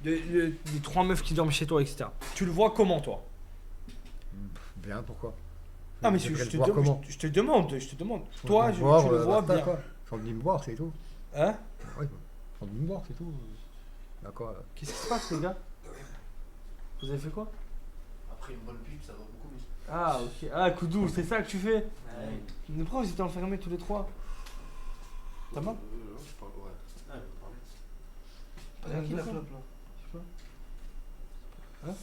des 3 meufs qui dorment chez toi, etc. Tu le vois comment, toi? Bien, pourquoi? Ah, mais je te demande. Toi, tu le vois bien. Ils sont venus me voir, c'est tout. Hein? Oui, ils sont venus me voir, c'est tout. D'accord. Qu'est-ce qui se passe, les gars? Vous avez fait quoi? Après une bonne pipe, ça va beaucoup mieux. Ah, ok. Ah, Koudou, c'est ça que tu fais? Mais pourquoi vous étiez enfermés tous les 3? T'as mal? Je parle, ouais. Ah, je Rien parle. de Qui ça. là? Je sais pas. Hein?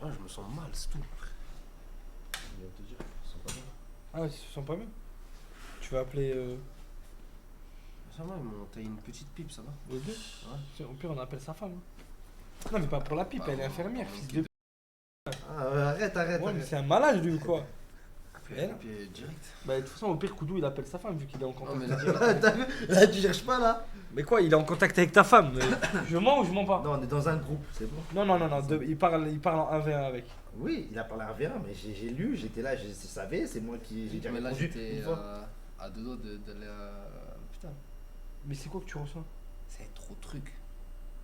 Ah, je me sens mal, c'est tout. Je viens de te dire, je me sens pas bien. Ah, ils se sent pas bien? Tu vas appeler Ça va, ils m'ont taillé une petite pipe, ça va. les deux? Ouais. Au pire, on appelle sa femme. hein. Non, mais pas pour la pipe, elle est infirmière, fils de. Ah, arrête. Ouais, mais c'est un malade, lui, ou quoi? Et puis direct. Bah, de toute façon, au pire, Koudou, il appelle sa femme, vu qu'il est en contact. Non, mais là, t'as vu? Là, tu cherches pas, là. Mais quoi, il est en contact avec ta femme? Je mens ou je mens pas? Non, on est dans un groupe, c'est bon. Non, il parle en 1v1 avec. Oui, il a parlé à rien, mais j'ai lu, j'étais là, je savais, c'est moi qui j'ai déjà Mais là répondu j'étais une fois. à deux doigts d'aller à l'hôpital. Mais c'est quoi que tu ressens? C'est trop de trucs.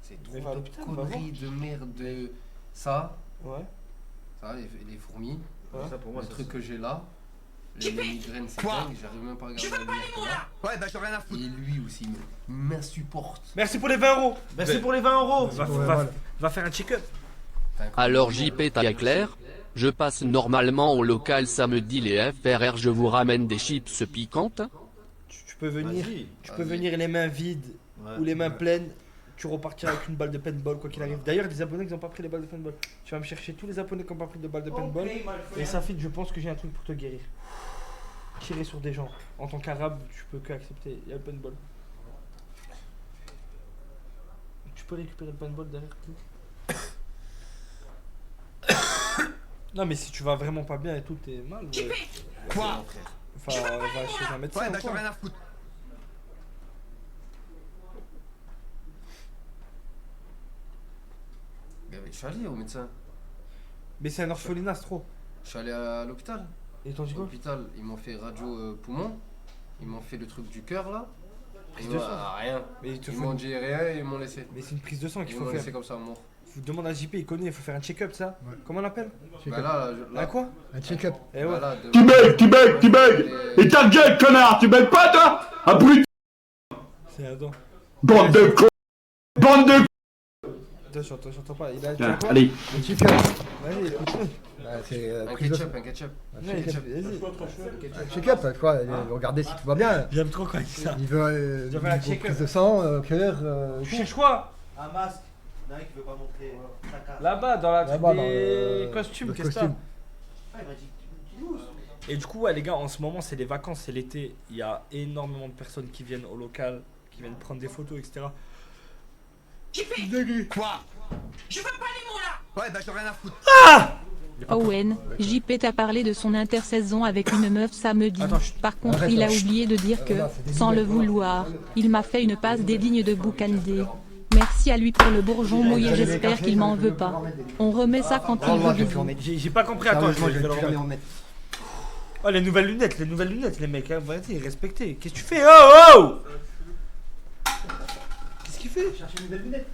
C'est Mais va trop à de l'hôpital, va conneries, de merde, de ça, Ouais. les fourmis, Ouais. Ça pour moi, le ça, truc que j'ai là, les migraines c'est Quoi? dingue, j'arrive même pas à regarder la lumière que là. Ouais, bah j'en ai rien à foutre. Et lui aussi, il m'insupporte. Merci pour les 20 euros. Merci pour les 20 euros. Va faire un check-up. Alors JP t'as clair? Je passe normalement au local samedi les FRR, je vous ramène des chips piquantes. Tu peux venir. Vas-y. Tu peux venir les mains vides Ouais. ou les mains pleines. Tu repartiras avec une balle de paintball quoi qu'il arrive. D'ailleurs, des abonnés qui n'ont pas pris les balles de paintball. Tu vas me chercher tous les abonnés qui n'ont pas pris de balles de paintball. Et Safid, je pense que j'ai un truc pour te guérir. Tirer sur des gens. En tant qu'arabe, tu peux que accepter. Il y a le paintball. Tu peux récupérer le paintball derrière tout. Non mais si tu vas vraiment pas bien et tout, t'es mal. Quoi? Enfin, va chez un médecin Ouais, ou bah j'en ai quoi. rien à foutre. Je suis allé au médecin, Mais c'est un orphelinat, c'est trop. je suis allé à l'hôpital. Et t'en dis À quoi? l'hôpital, ils m'ont fait radio poumon, ils m'ont fait le truc du cœur là. Prise Ils de m'ont- sang. Rien. Mais il te Ils faut m'ont une- dit rien et ils m'ont laissé. Mais c'est une prise de sang qu'il Ils faut m'ont faire. laissé comme ça mort. Je vous demande à JP, il connaît, il faut faire un check-up ça. Ouais. Comment on appelle? Bah là, À quoi? Un check-up. Eh bah ouais. là, Tu bugs Et ta gueule, connard, tu bugs pas, toi? Abruti, C'est un don. bande de con. Bande de Attention, j'entends pas. Il a con. quoi? Allez. Un check-up. Vas-y, écoute-le. Bah, c'est un prise de sang. ketchup, un ketchup. Ouais, vas-y. Un check-up, quoi. Regardez si tout va bien. J'aime trop quand il dit ça. Il veut J'avais un une check-up. prise de sang, cœur. Tu tout. cherches quoi? Un masque. Il y en a un qui veut pas montrer sa carte. Là-bas, dans la Là-bas, truc dans des le costumes, le qu'est-ce que t'as? costume. Ah, il m'a dit tu loues. Et du coup, ouais, les gars, en ce moment, c'est les vacances, c'est l'été. Il y a énormément de personnes qui viennent au local, qui viennent prendre des photos, etc. Quoi? Je veux pas les mots là. Ouais, bah j'en ai rien à foutre. Owen, JP t'a parlé de son intersaison avec une meuf samedi. Attends, chut. Par contre, Arrête, il a chut. oublié de dire que, Non, c'est des sans le billets. vouloir, il m'a fait une passe des dignes de Boucandé. Merci à lui pour le bourgeon mouillé, j'espère qu'il m'en veut pas. On remet ça quand il veut bisous. J'ai pas compris, attends, je vais le jamais remettre. en mettre. Oh, les nouvelles lunettes, les mecs, hein, vas-y, respectez. Qu'est-ce que tu fais? Oh, oh! Qu'est-ce qu'il fait? Cherchez une nouvelle lunette.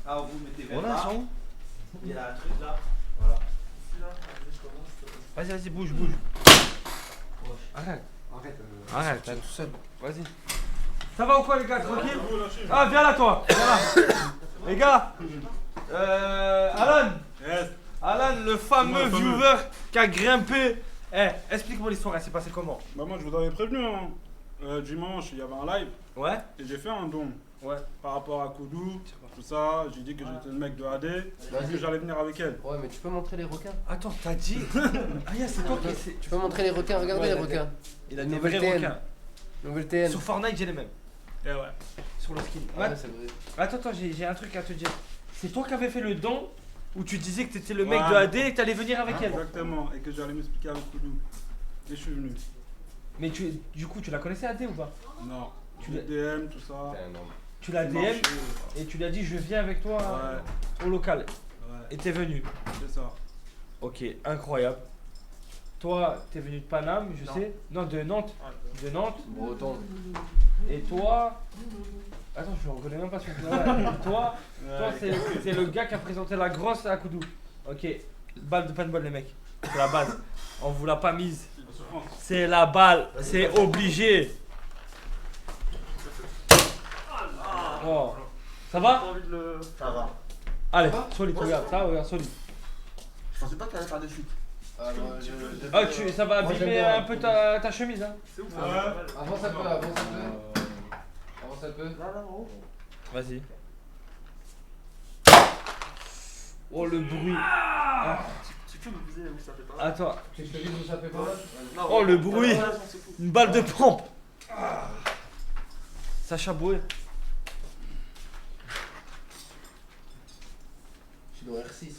Ah, vous mettez vers Voilà, là. ils sont où? Il y a un truc là. Voilà. Vas-y, bouge. Arrête. Arrête, Tout seul. vas-y. Ça va ou quoi, les gars, tranquille? Ah, viens là, toi. Viens là. Les gars. Alan. Alan, le fameux viewer qui a grimpé. Eh, explique-moi l'histoire, elle s'est passée comment? Bah moi je vous avais prévenu hein. Dimanche il y avait un live Ouais? et j'ai fait un don Ouais. par rapport à Koudou, tout ça, j'ai dit que j'étais le mec de AD et que j'allais venir avec elle. Ouais, mais tu peux montrer les requins? Attends, t'as dit. Ah, yeah, c'est toi qui. Tu peux montrer les requins? Regardez Ouais, les d'accord. requins. Il a des Nouvelle vrais TN. requins. Nouvelle TN. Sur Fortnite, j'ai les mêmes. Et ouais. Sur le skin. Ouais, Ouais. c'est vrai. Attends, j'ai un truc à te dire. C'est toi qui avais fait le don où tu disais que t'étais le mec Ouais. de AD et que t'allais venir avec elle. Exactement, et que j'allais m'expliquer avec Koudou. Et je suis venu. Mais du coup, tu la connaissais AD ou pas? Non. Tu Tu l'as- DM, tout ça. T'es un homme. Tu l'as DM et tu lui as dit je viens avec toi Ouais, au local. ouais, Et t'es venu. c'est ça. Ok, incroyable. Toi, t'es venu de Paname, je sais. Non, de Nantes. De Nantes. Breton. Et toi, Attends, je le reconnais même pas sur le Toi, c'est le gars qui a présenté la grosse à Koudou. Ok, balle de paintball, les mecs. C'est la base. On vous l'a pas mise. C'est la balle, c'est obligé. Oh. Ça va? Ça va. Allez, solide, regarde, ça, regarde, solide. Je pensais pas que t'allais faire des chutes. Ah, ça va abîmer un peu ta chemise, hein. C'est ouf. Avance un peu, avance un peu. Avance un peu. Vas-y. Oh, le bruit. Tu peux me dire où ça fait pas. Attends. Tu veux que je te dise où ça fait pas mal? Oh, le bruit. Une balle de pompe. Sacha Boué. Tu dois R6.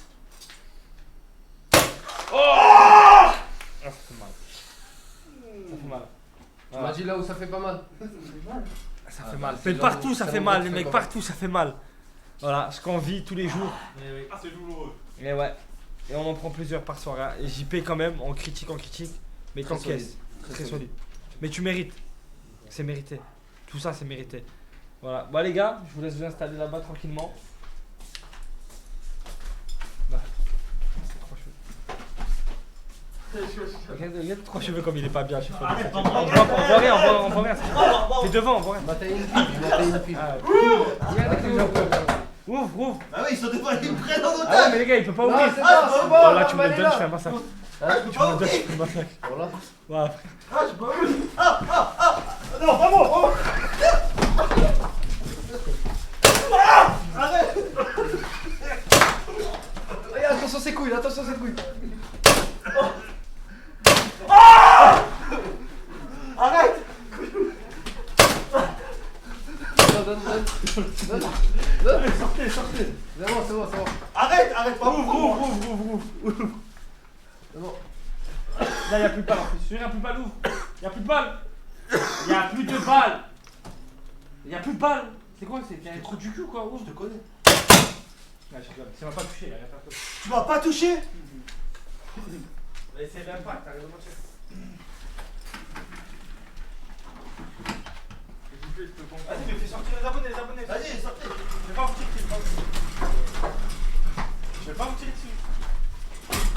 Ah, ça fait mal. Ça fait mal. Tu m'as dit là où ça fait pas mal. Ça fait mal. bah, Mais c'est partout là où- ça c'est fait là où mal, ça les fait mecs, pas partout ça fait mal. Voilà, ce qu'on vit tous les jours. Ah, c'est douloureux. Et ouais. Et on en prend plusieurs par soir. Hein. Et JP quand même, on critique, mais Très t'encaisses. solide. Très solide. Mais tu mérites. C'est mérité. Tout ça c'est mérité. Voilà. Bah les gars, je vous laisse vous installer là-bas tranquillement. Bah. Regarde 3 cheveux comme il est pas bien. On voit rien, on voit rien. C'est devant, on voit rien. Maté une pipe, maté une pipe. Ah, regardez comme il est. Ouvre. Ah oui, ils sont devant, ils me prennent en Ah ouais, otage. mais les gars, il peut pas Non, ouvrir. c'est pas, c'est Oh bon. là, tu me le donnes, je fais un massacre. Hein? Tu me le donnes, je fais un massacre. Voilà. Ouais, après. Non, pas bon. Attention ses couilles, attention ses couilles. Arrête. Donne. Sortez. C'est bon. Arrête, pas Ouvre. C'est bon. Là, y'a plus de balles en plus. Il y a plus de balles, ouvre. Y'a plus de balles. Y'a plus de balles. Y'a plus de balles. C'est quoi? C'est un trou du cul quoi? Ouvre. Je te connais. Ouais, je rigole. Ça m'a pas touché, y'a rien à faire. Tu m'as pas touché. Mais c'est même pas, t'as raison de mentir. Vas-y, mais fais sortir les abonnés. Vas-y, sortez. Je vais pas vous tirer dessus.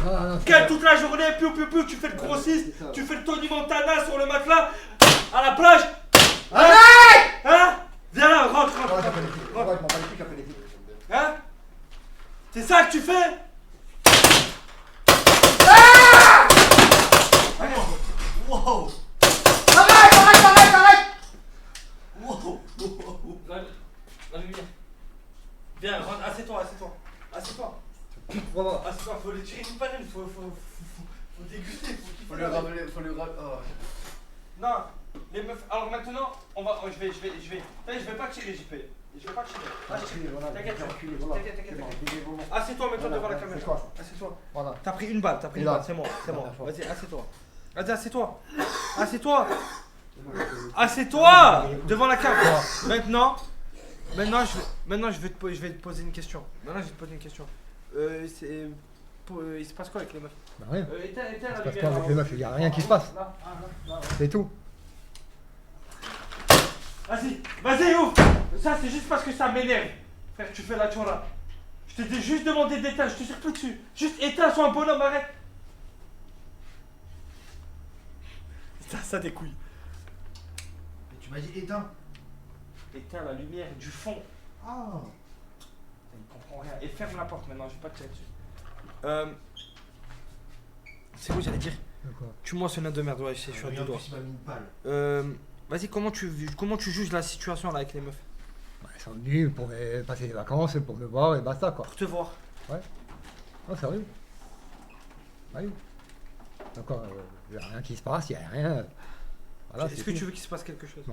Ah, Quelle toute la journée, piou, tu fais le grossiste, tu fais le Tony Montana sur le matelas, à la plage. Arrête! Hein? Viens là, rentre. Hein? C'est ça que tu fais? Wow. La lumière. Viens, rentre, assieds-toi. Assieds-toi, faut les tirer une panne, faut déguster, Faut lui ramener, oh. Non, les meufs. Alors maintenant, je vais pas tirer, JP. Je vais pas tirer. T'inquiète. Assieds-toi, mets-toi devant la caméra. Assieds-toi. Voilà. T'as pris une balle, Et là. c'est bon. Voilà. Vas-y, assieds-toi. Vas-y, assieds-toi devant la caméra. Maintenant, je vais te poser une question. Il se passe quoi avec les meufs? Bah rien. Éteins Il la se passe lumière. pas avec les meufs, il y a rien qui se passe. Là. C'est tout. Vas-y, ouvre. Ça, c'est juste parce que ça m'énerve. Frère, tu fais la chora. Je t'ai juste demandé d'éteindre, je te tire plus dessus. Juste éteins, sois un bonhomme, arrête. Ça des couilles. Mais tu m'as dit éteins. Éteins la lumière du fond. Ah. Il comprend rien. Et ferme la porte maintenant, je vais pas te tirer dessus. C'est quoi j'allais dire? Quoi? Tue-moi ce nain de merde, ouais, je suis à deux doigts. Il m'a mis une balle. Vas-y, comment tu juges la situation là avec les meufs? Bah, ils sont venus pour passer les vacances, pour me voir et basta quoi. Pour te voir. Non, sérieux. Sérieux. D'accord, il n'y a rien qui se passe, il n'y a rien. Voilà, Est-ce que tu veux qu'il se passe quelque chose?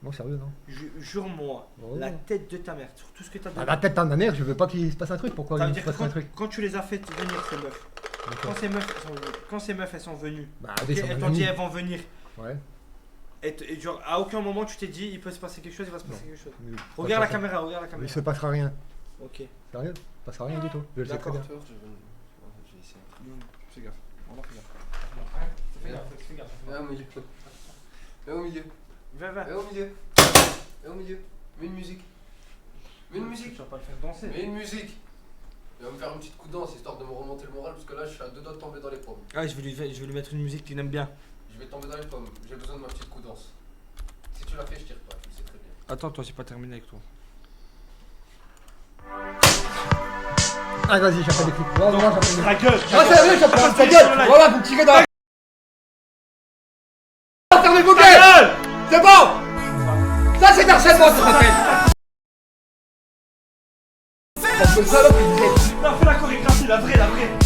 Non, sérieux, non. Jure-moi, Oh. la tête de ta mère, sur tout ce que t'as À donné. la tête d'un mère, je veux pas qu'il se passe un truc. Pourquoi Ça veut il se dire que passe un truc? quand tu les as fait venir ces meufs, D'accord. quand ces meufs elles sont venues, Bah, ok, des sont elles t'ont dit venus. elles vont venir, Ouais. et genre à aucun moment tu t'es dit il peut se passer quelque chose, il va se passer quelque chose. Mais- Regarde la ça- caméra, regarde la Il caméra. se passera rien. Ok. Sérieux? Il se passera rien du tout. Je le sais très D'accord. bien. Je vais essayer. Fais gaffe. Vraiment fais gaffe. Fais gaffe. Viens au milieu. Viens au milieu. Va. Viens au milieu. Viens au milieu. Mets une musique. Mets une musique. Tu vas pas le faire danser. Mets une musique. Il va me faire une petite coup de danse histoire de me remonter le moral parce que là je suis à 2 doigts de tomber dans les pommes. Ah, je vais lui mettre une musique qu'il aime bien. Je vais tomber dans les pommes. J'ai besoin de ma petite coup de danse. Si tu l'as fait, je tire pas. Tu le sais très bien. Attends, toi, j'ai pas terminé avec toi. Ah, vas-y, j'appelle des clips. Voilà, j'appelle des clips. Ta gueule. Ah, c'est vrai, j'appelle ta gueule. Voilà, vous me tirez dans la... Fermez vos gueules. C'est bon. Ça, c'est harcèlement, ça s'appelle. Parce que le salope, il disait... Non, fais la chorégraphie, la vraie, la vraie.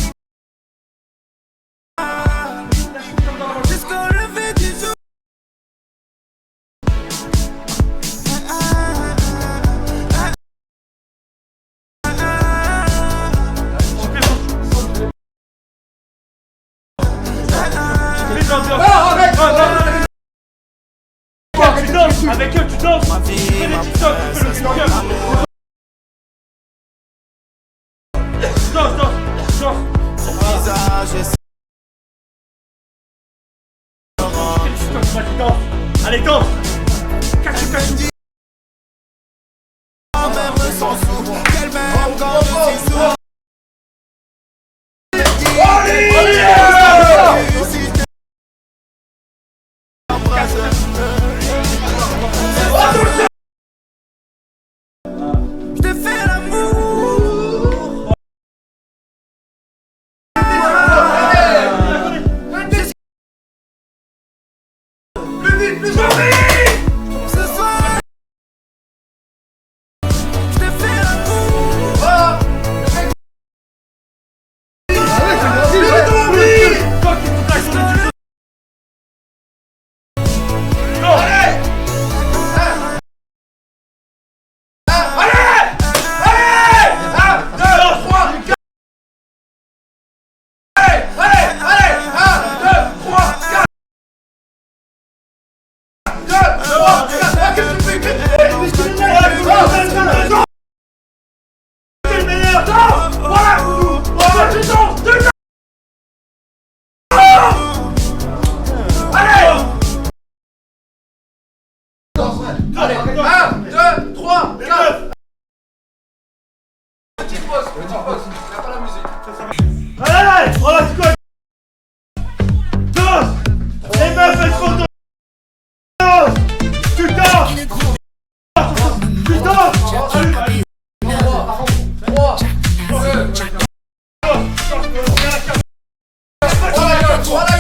Tu danses, avec eux, tu danses. Tu fais les TikTok, tu fais le cœur. Danse. Allez, danse. Cache. Allez, 1, 2, 3, 4. Petite pause. Il n'y a pas la musique. Allez, oh, c'est quoi? Danse. Les meufs, elles sont dans. Danse. Tu danses. Tu danses. 3,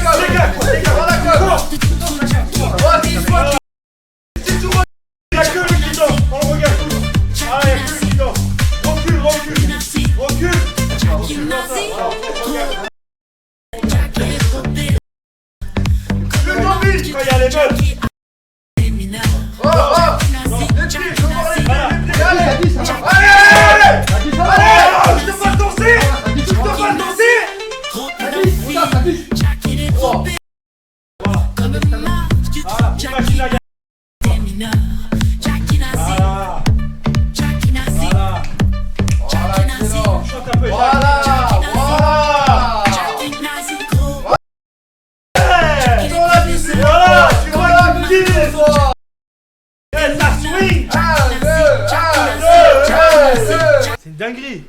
C'est une dinguerie.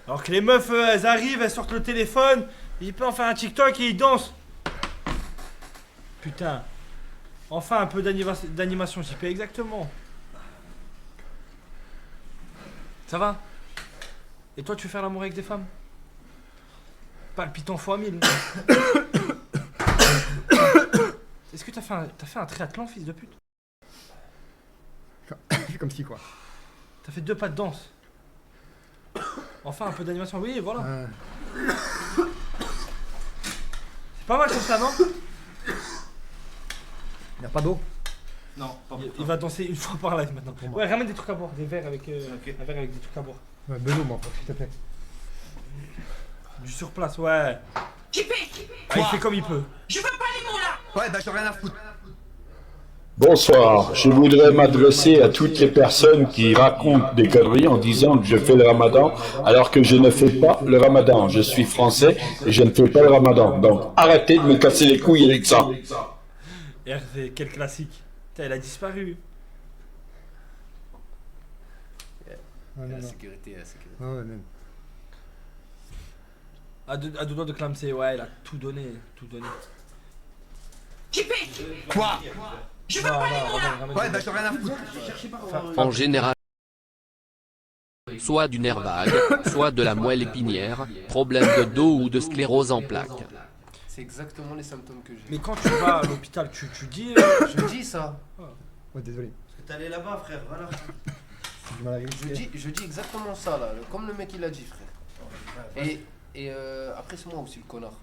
Alors que les meufs, elles arrivent, elles sortent le téléphone, ils peuvent en faire un TikTok et ils dansent. Putain. Enfin un peu d'animation, j'y paie exactement. Ça va? Et toi, tu veux faire l'amour avec des femmes? Palpitant fois 1000. Est-ce que t'as fait un triathlon, fils de pute? Comme si, quoi. T'as fait 2 pas de danse. Enfin, un peu d'animation. Oui, voilà. C'est pas mal comme ça, non? Y'a pas d'eau? Non, pas Il va danser une fois par live maintenant. Ouais, ramène des trucs à boire, des verres avec, un verre avec des trucs à boire. Ouais, de l'eau, moi, s'il te plaît. Du sur place, ouais. Ah, il fait comme il peut. Ouais, bah j'en ai rien à foutre. Bonsoir, je voudrais m'adresser à toutes les personnes qui racontent des conneries en disant que je fais le ramadan alors que je ne fais pas le ramadan. Je suis français et je ne fais pas le ramadan. Donc arrêtez de me casser les couilles avec ça. Hervé, quel classique. Putain, elle a disparu. Non, non, La non. sécurité, la sécurité. Ouais, ouais, même. À deux doigts de clamser, ouais, il a tout donné. Tout donné. Quoi? Non, non, Ouais, bah j'en ai rien à foutre. En général, soit du nerf vague, soit de la moelle épinière, problème de dos ou de sclérose en plaques. C'est exactement les symptômes que j'ai. Mais quand tu vas à l'hôpital, tu dis. Je dis ça. Ouais, désolé. Parce que t'es allé là-bas, frère, voilà. J'ai du mal à réussir. Je dis exactement ça là, comme le mec il a dit frère. Et après c'est moi aussi le connard.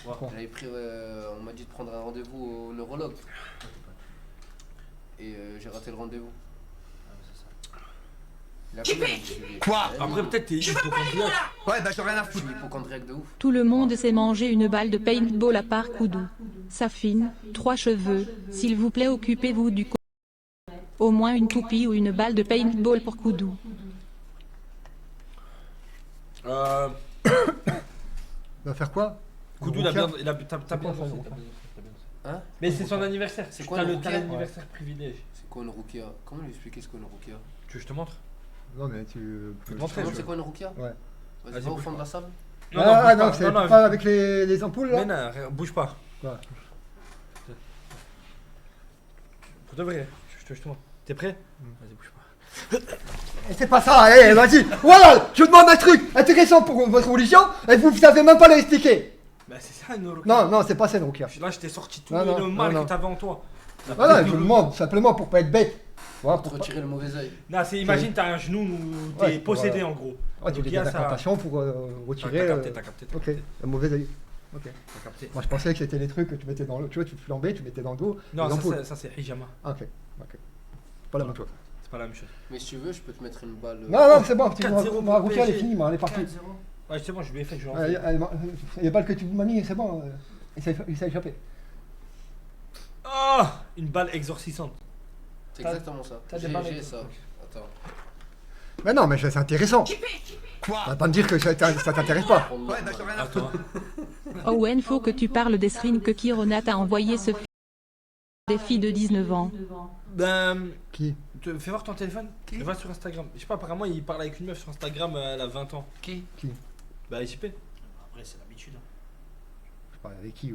Pourquoi? J'avais pris, on m'a dit de prendre un rendez-vous au neurologue. Et j'ai raté le rendez-vous. Il a combien, mon suivi? Quoi? Après, peut-être t'es hypochondriaque. Ouais, bah j'en ai rien à Je suis foutre. hypochondriaque de ouf. Tout le monde s'est mangé une balle de paintball à part Koudou. Safine, 3 cheveux, s'il vous plaît occupez-vous du au moins une toupie ou une balle de paintball pour Koudou. Il va faire quoi? Koudou, Le t'as bien rouquin? bossé, t'as bien bossé. Hein? Mais c'est son anniversaire. C'est quoi T'as le le t'as rouquin? l'anniversaire privilège. C'est quoi une rukia? Comment lui expliquer ce qu'est une rukia? Tu veux que je te montre? Non, mais tu. Je vais te Tu montrer. vois c'est quoi une rukia? Ouais. Vas-y, Vas-y, va au bouge fond de pas. la salle. Ah, non, bouge c'est non, pas avec les ampoules là? Mais non, bouge pas. Quoi? Pour de vrai, je te montre. T'es prêt? Vas-y, bouge pas. Et c'est pas ça, eh, vas-y! Voilà! Je vous demande un truc intéressant pour votre religion et vous savez même pas l'expliquer! Bah, c'est ça une rukia. Non, non, c'est pas ça, donc. Là, je t'ai sorti tout Non, non, le mal non, que t'avais en toi. Voilà, je vous demande simplement pour pas être bête. Voilà, Pour te pour pas. retirer le mauvais oeil. Non, c'est imagine, t'as un genou où t'es Ouais, possédé voilà. en gros. Ouais, tu Donc, fais il y a des ça. incantations pour retirer. T'as capté. Ok, un mauvais œil. Ok. T'as capté. Moi je pensais que c'était les trucs que tu mettais dans le. Tu vois, tu flambais, tu mettais dans le dos. Non, les ampoules. ça c'est hijama. Ah, ok. Ok. Pas la même chose. C'est pas la même chose. Mais si tu veux, je peux te mettre une balle. Non, non, c'est bon, 4-0 ma pour routière elle est PSG. finie, moi, elle est partie. Ouais, c'est bon, je lui ai fait, je vais Il lancer. y a pas que tu m'as mis, c'est bon. Il s'est échappé. Oh, une balle exorcisante. C'est exactement ça. t'as des J'ai balles ça. Attends. Mais non, mais c'est intéressant. Quoi? Va pas me dire que ça t'intéresse pas. Ouais, bah j'en ai rien à foutre. Attends. Owen, faut que tu parles des screens que Kironat a envoyé ce des filles de 19 ans. Ben, Qui? fais voir ton téléphone. Qui? Va sur Instagram. Je sais pas, apparemment il parle avec une meuf sur Instagram, elle a 20 ans. Qui? Bah, JP. Après, c'est l'habitude. Je parle avec qui?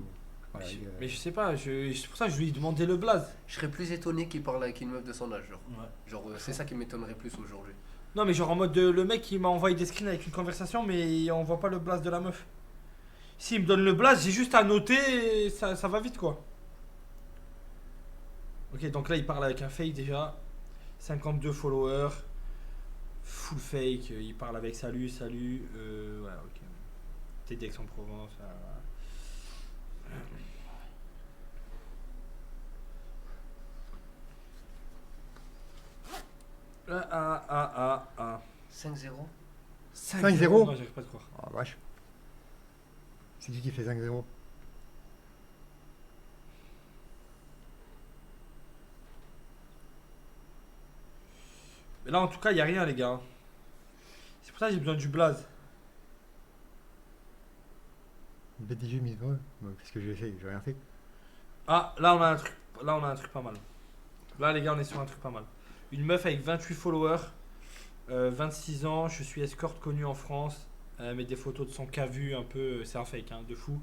Mais je sais pas, c'est pour ça que je lui ai demandé le blaze. Je serais plus étonné qu'il parle avec une meuf de son âge, genre. Ouais. Genre, c'est ça qui m'étonnerait plus aujourd'hui. Non, mais genre en mode le mec il m'a envoyé des screens avec une conversation, mais il envoie pas le blaze de la meuf. S'il me donne le blaze, j'ai juste à noter et ça va vite quoi. Ok, donc là il parle avec un fake déjà. 52 followers. Full fake, il parle avec salut. Ouais, ok. T'es d'Aix-en-Provence. Ah. 5-0? 5-0? Non, j'arrive pas à te croire. Ah, vache. C'est qui fait 5-0? Mais là en tout cas, y a rien les gars. C'est pour ça que j'ai besoin du blaze. BDG mise ouais. Qu'est-ce que j'ai fait? J'ai rien fait. Ah, là on a un truc. Là on a un truc pas mal. Là les gars, on est sur un truc pas mal. Une meuf avec 28 followers, 26 ans, je suis escorte connue en France. Elle met des photos de son cas-vu un peu, c'est un fake hein, de fou.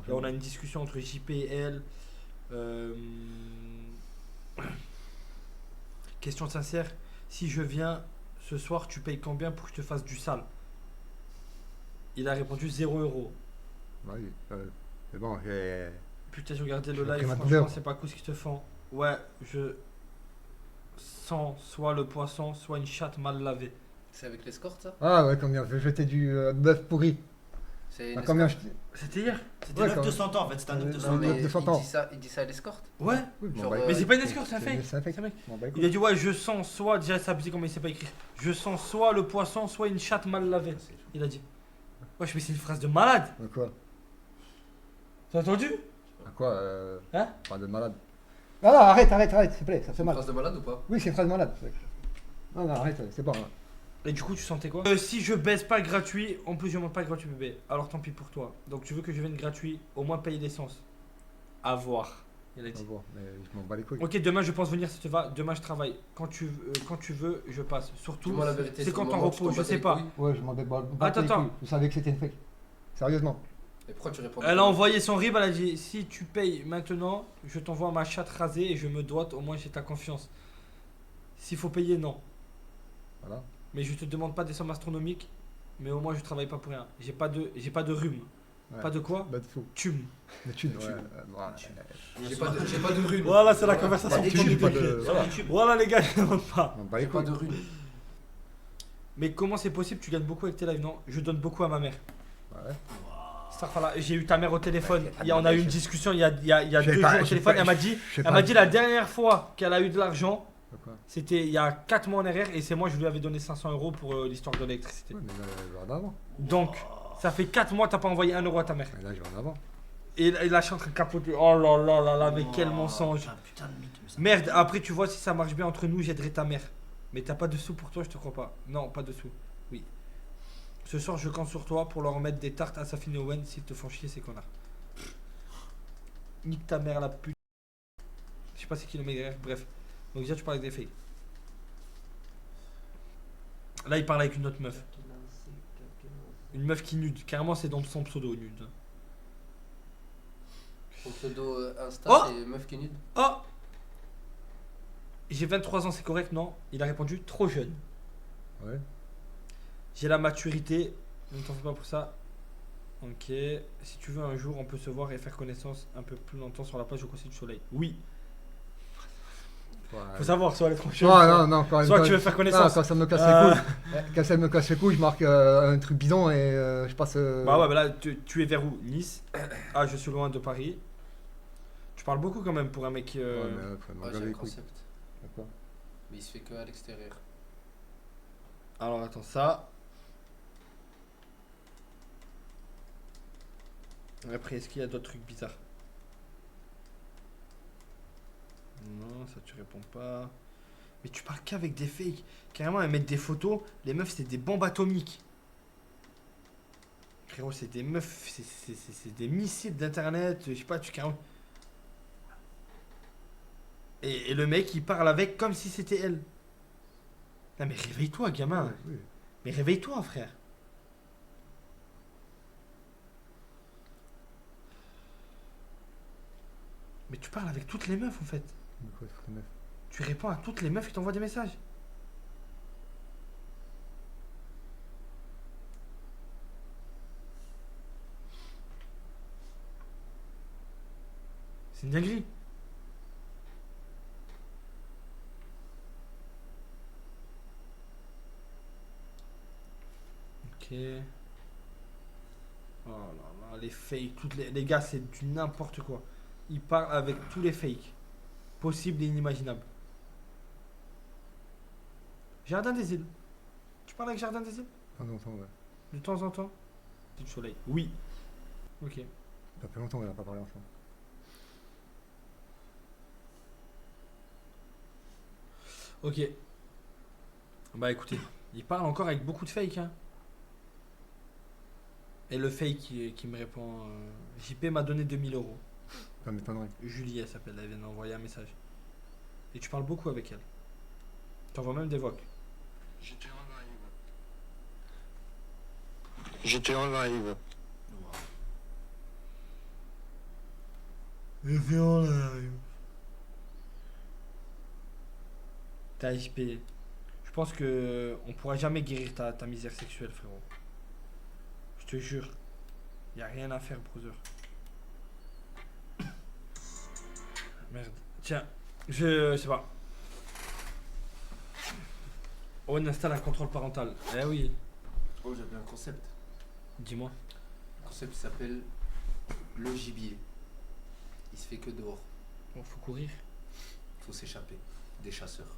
Là on a une discussion entre JP et elle. Question sincère, si je viens ce soir, tu payes combien pour que je te fasse du sale? Il a répondu 0 €. Oui, c'est bon, j'ai. Putain, j'ai regardé le J'ai pris live, ma franchement, douleur. c'est pas cool ce qu'ils te font. Ouais, je sens soit le poisson, soit une chatte mal lavée. C'est avec l'escorte ça? Ah ouais, combien? Je vais jeter du bœuf pourri. C'est une Ah, combien escorte? C'était hier? C'était Ouais, 9 quand de même. 100 ans en fait, c'était un 9 de 100 Non ans. mais de 100 ans. il dit ça à l'escorte? Ouais. Oui, bon, Genre, bah, Mais c'est pas une escorte, c'est un fake. c'est un fake. C'est un mec. Bon, bah, écoute. Il a dit ouais, je sens soit, déjà c'est abusé comment il sait pas écrire. Je sens soit le poisson, soit une chatte mal lavée. Il a dit. Ouais, mais c'est une phrase de malade. Quoi? T'as entendu? Quoi? Hein? Pas de malade. Ah non, arrête, s'il te plaît, ça fait mal. Phrase de malade ou pas? Oui, c'est une phrase de malade. Non, non, arrête, c'est bon. Hein. Et du coup, tu sentais quoi? Si je baisse pas gratuit, en plus je monte pas gratuit bébé. Alors tant pis pour toi. Donc tu veux que je vienne gratuit, au moins payer l'essence. À voir. Il a dit. Bon, mais je m'en bats les couilles. Ok, demain je pense venir si ça te va. Demain je travaille. Quand tu veux, je passe. Surtout, Dis-moi la vérité, c'est sur quand le t'en moment, tu repos, t'en je bats sais les pas. couilles. Ouais, je m'en bats Attends, les attends. couilles. Je savais que c'était une fake. Sérieusement. Et pourquoi tu réponds Elle a envoyé son RIB, elle a dit si tu payes maintenant, je t'envoie ma chatte rasée et je me doite, au moins j'ai ta confiance. S'il faut payer, non. Voilà. Mais je te demande pas des sommes astronomiques, mais au moins je travaille pas pour rien. J'ai pas de rhume. Ouais. Pas de quoi Bah de fou. Tume. De thunes, ouais. J'ai pas de rune. Voilà, c'est la conversation. Bah, des Tume. thunes, pas de- voilà. Voilà les gars, je demande pas. Je m'en bats les J'ai pas couilles. de rune. Mais comment c'est possible, tu gagnes beaucoup avec tes lives? Non, je donne beaucoup à ma mère. Ouais. Starfala, j'ai eu ta mère au téléphone. On a eu une discussion il y a Je sais 2 pas, jours au je sais téléphone. pas, Elle m'a je dit, sais elle pas. m'a dit la dernière fois qu'elle a eu de l'argent, Pourquoi c'était il y a 4 mois en arrière et c'est moi je lui avais donné 500 € pour l'histoire de l'électricité. Ouais, mais là, je vais en avant. Donc, ça fait 4 mois t'as pas envoyé 1 € à ta mère. Mais là, je vais en avant. Et là je suis en train de capoter. Oh là là là là, mais quel mensonge. Putain de mythe. mais ça- Merde, après tu vois si ça marche bien entre nous, j'aiderai ta mère. Mais t'as pas de sous pour toi, je te crois pas. Non, pas de sous. Oui. Ce soir je compte sur toi pour leur mettre des tartes à Safin et Owen s'ils te font chier ces connards. Nique ta mère la pute. Je sais pas c'est qui le mec derrière, bref. Donc déjà tu parles avec des fakes. Là il parle avec une autre meuf. Une meuf qui nude. Carrément c'est dans son pseudo nude. Ton pseudo Insta, Oh c'est meuf qui est nude. Oh, j'ai 23 ans, c'est correct, non? Il a répondu trop jeune. Ouais. J'ai la maturité, ne t'en fais pas pour ça. Ok, si tu veux un jour, on peut se voir et faire connaissance un peu plus longtemps sur la plage au Conseil du Soleil. Oui, Ouais. faut savoir, soit elle est trop jeune. Non, quand Soit tu veux faire connaissance. quand ça me casse les couilles. Quand ça me casse les couilles, je marque un truc bidon et je passe. Bah ouais, bah là, tu es vers où? Nice. Ah, je suis loin de Paris. Tu parles beaucoup quand même pour un mec. Ouais, mais faut me Ouais, gaver j'ai les un couilles. concept. D'accord. Mais il se fait que à l'extérieur. Alors attends, ça. Après, est-ce qu'il y a d'autres trucs bizarres? Non, ça tu réponds pas. Mais tu parles qu'avec des fakes. Carrément, elles mettent des photos. Les meufs, c'est des bombes atomiques. Frérot, c'est des meufs. C'est des missiles d'internet. Je sais pas, tu carrément. Et le mec, il parle avec comme si c'était elle. Non, mais réveille-toi, gamin. Oui. Mais réveille-toi, frère. Mais tu parles avec toutes les meufs en fait. Mais quoi, c'est meuf. Tu réponds à toutes les meufs qui t'envoient des messages. C'est une dinguerie. Ok. Oh là là, les fakes, les gars, c'est du n'importe quoi. Il parle avec tous les fakes possibles et inimaginables. Jardin des îles. Tu parles avec Jardin des îles? Pas longtemps, ouais. De temps en temps? Du soleil. Oui. Ok. Ça fait longtemps qu'on n'a pas parlé ensemble. Ok. Bah écoutez, il parle encore avec beaucoup de fake, hein. Et le fake qui me répond, JP m'a donné 2000 €. Ça m'étonnerait. Julie, elle s'appelle, elle vient d'envoyer un message. Et tu parles beaucoup avec elle. Tu envoies même des voix. J'étais en live. T'as JP. Je pense que on pourra jamais guérir ta misère sexuelle, frérot. Je te jure. Y a rien à faire, brother. Merde. Tiens, je sais pas. On installe un contrôle parental. Eh oui. Oh, j'avais un concept. Dis-moi. Le concept s'appelle le gibier. Il se fait que dehors. Bon, faut courir. Faut s'échapper des chasseurs.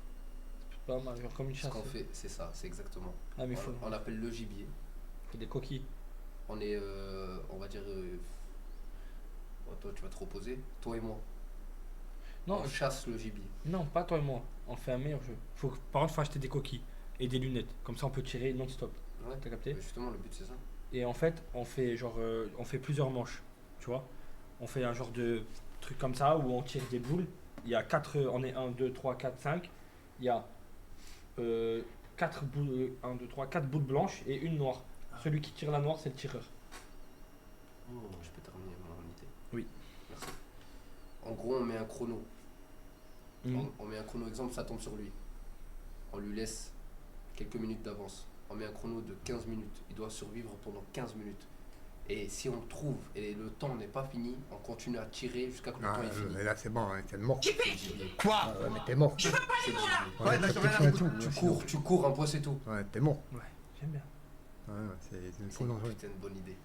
C'est pas mal, genre comme une Ce chasse. qu'on fait, c'est ça, c'est exactement. Ah, mais faut On appelle le gibier. des coquilles. On est, on va dire, bon, toi tu vas te reposer, toi et moi. Non, On chasse le gibier. non, pas toi et moi. On fait un meilleur jeu. Par contre, faut acheter des coquilles et des lunettes. Comme ça, on peut tirer non-stop. Ouais. T'as capté? Justement, le but c'est ça. Et en fait, on fait genre, on fait plusieurs manches. Tu vois? On fait un genre de truc comme ça où on tire des boules. Il y a 4, on est 1, 2, 3, 4, 5. Il y a 4 boules, 1, 2, 3, 4 boules blanches et une noire. Celui qui tire la noire, c'est le tireur. Je peux terminer mon unité. Oui. Merci. En gros, on met un chrono. Mhm. On met un chrono, exemple, ça tombe sur lui. On lui laisse quelques minutes d'avance. On met un chrono de 15 minutes. Il doit survivre pendant 15 minutes. Et si on le trouve et le temps n'est pas fini, on continue à tirer jusqu'à ce que le temps est fini. Mais là, c'est bon, hein, t'es mort. C'est le gibier. Quoi? Ouais, mais t'es mort. C'est le gibier. Ouais, bah, j'ai rien à foutre. Tu cours, un point c'est tout. Ouais, t'es mort. Ouais, j'aime bien. Ouais, c'est une C'est faux dangereux. putain de bonne idée.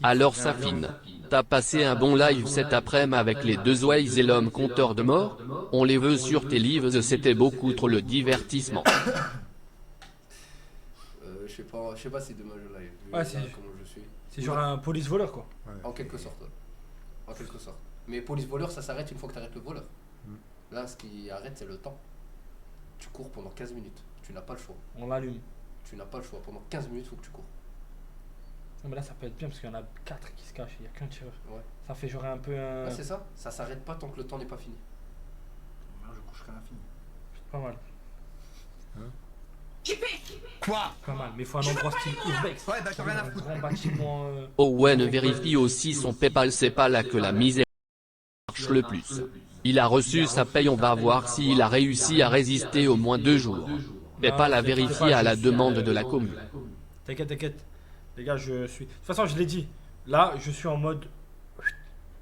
Alors Safine, t'as passé un bon live cet après-midi avec les deux ouailles et l'homme compteur de mort. On les veut sur tes livres, c'était beaucoup trop le divertissement. Je sais pas si demain je live. Vu Ouais, là, c'est- comment je suis. C'est genre un police voleur quoi. Ouais. En quelque sorte. Ouais. En quelque sorte. Mais police voleur, ça s'arrête une fois que tu arrêtes le voleur. Mm. Là, ce qui arrête, c'est le temps. Tu cours pendant 15 minutes. Tu n'as pas le choix. On l'allume. Tu n'as pas le choix. Pendant 15 minutes, il faut que tu cours. Non mais là ça peut être bien parce qu'il y en a 4 qui se cachent, il n'y a qu'un tireur. Ouais. Ça fait genre un peu un... Ah, c'est ça. Ça s'arrête pas tant que le temps n'est pas fini. Moi, je coucherai à l'infini. Pas mal. Quoi? Pas mal, mais il faut un endroit style urbex. Ouais, bah, j'ai rien à Un foutre. grand bâtiment... Owen vérifie aussi son PayPal, c'est pas là que la misère marche le plus. Il a reçu sa paye, on va voir s'il a réussi à résister au moins 2 jours. PayPal a vérifié à la demande de la commune. T'inquiète, t'inquiète. Les gars, je suis... De toute façon, je l'ai dit. Là, je suis en mode...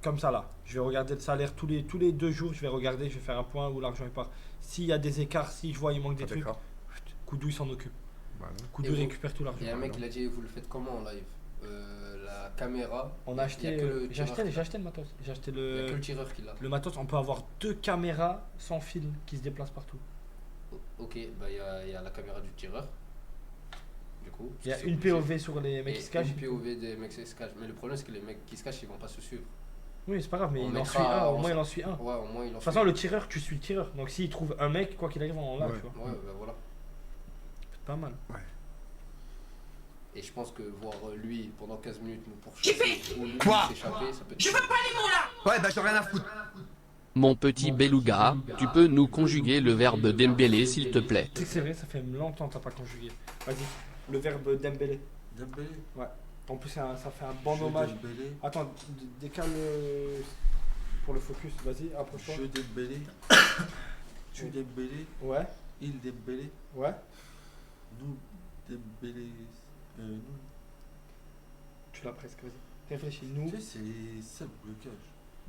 Comme ça, là. Je vais regarder le salaire tous les 2 jours. Je vais regarder, je vais faire un point où l'argent est part. S'il y a des écarts, si je vois il manque des trucs, D'accord. Koudou, il s'en occupe. Bah, non. Koudou Et vous- récupère tout l'argent. Il y a un mec qui l'a dit, vous le faites comment en live La caméra. On a il y acheté... que le J'ai tireur acheté, qui j'ai l'a. acheté le matos. J'ai acheté Il n'y a que le le... tireur qui l'a. Le matos, on peut avoir 2 caméras sans fil qui se déplacent partout. Ok, bah il y a la caméra du tireur. Du coup. Il y a c'est une obligé. POV sur les mecs Et qui se cachent. une POV des mecs qui se cachent. Mais le problème, c'est que les mecs qui se cachent, ils vont pas se suivre. Oui, c'est pas grave, mais On il en mettra- suit un. Au on moins, s'en- il en suit un. De Ouais, au moins, il en toute façon, le tireur, tu suis le tireur. Donc, s'il trouve un mec, quoi qu'il arrive, on l'a, Ouais. tu vois. Ouais, bah voilà. C'est pas mal. Et je pense que voir lui pendant 15 minutes nous pourchasser ou lui Quoi? s'échapper, ça peut être. Je veux pas les mots là. Ouais, bah, j'ai rien à foutre. Mon petit beluga, tu peux nous conjuguer le verbe Dembélé s'il te plaît. Tu sais que c'est vrai, ça fait longtemps que t'as pas conjugué. Vas-y, le verbe Dembélé. Dembélé. Ouais. En plus, ça fait un bon Je hommage. Dembélé. Attends, décale pour le focus. Vas-y, approche-toi. Je Dembélé. Tu Dembélé. Ouais, Il Dembélé. ouais. Nous Dembélé. Nous. Tu l'as presque, vas-y. Réfléchis, nous. Tu sais, c'est le blocage.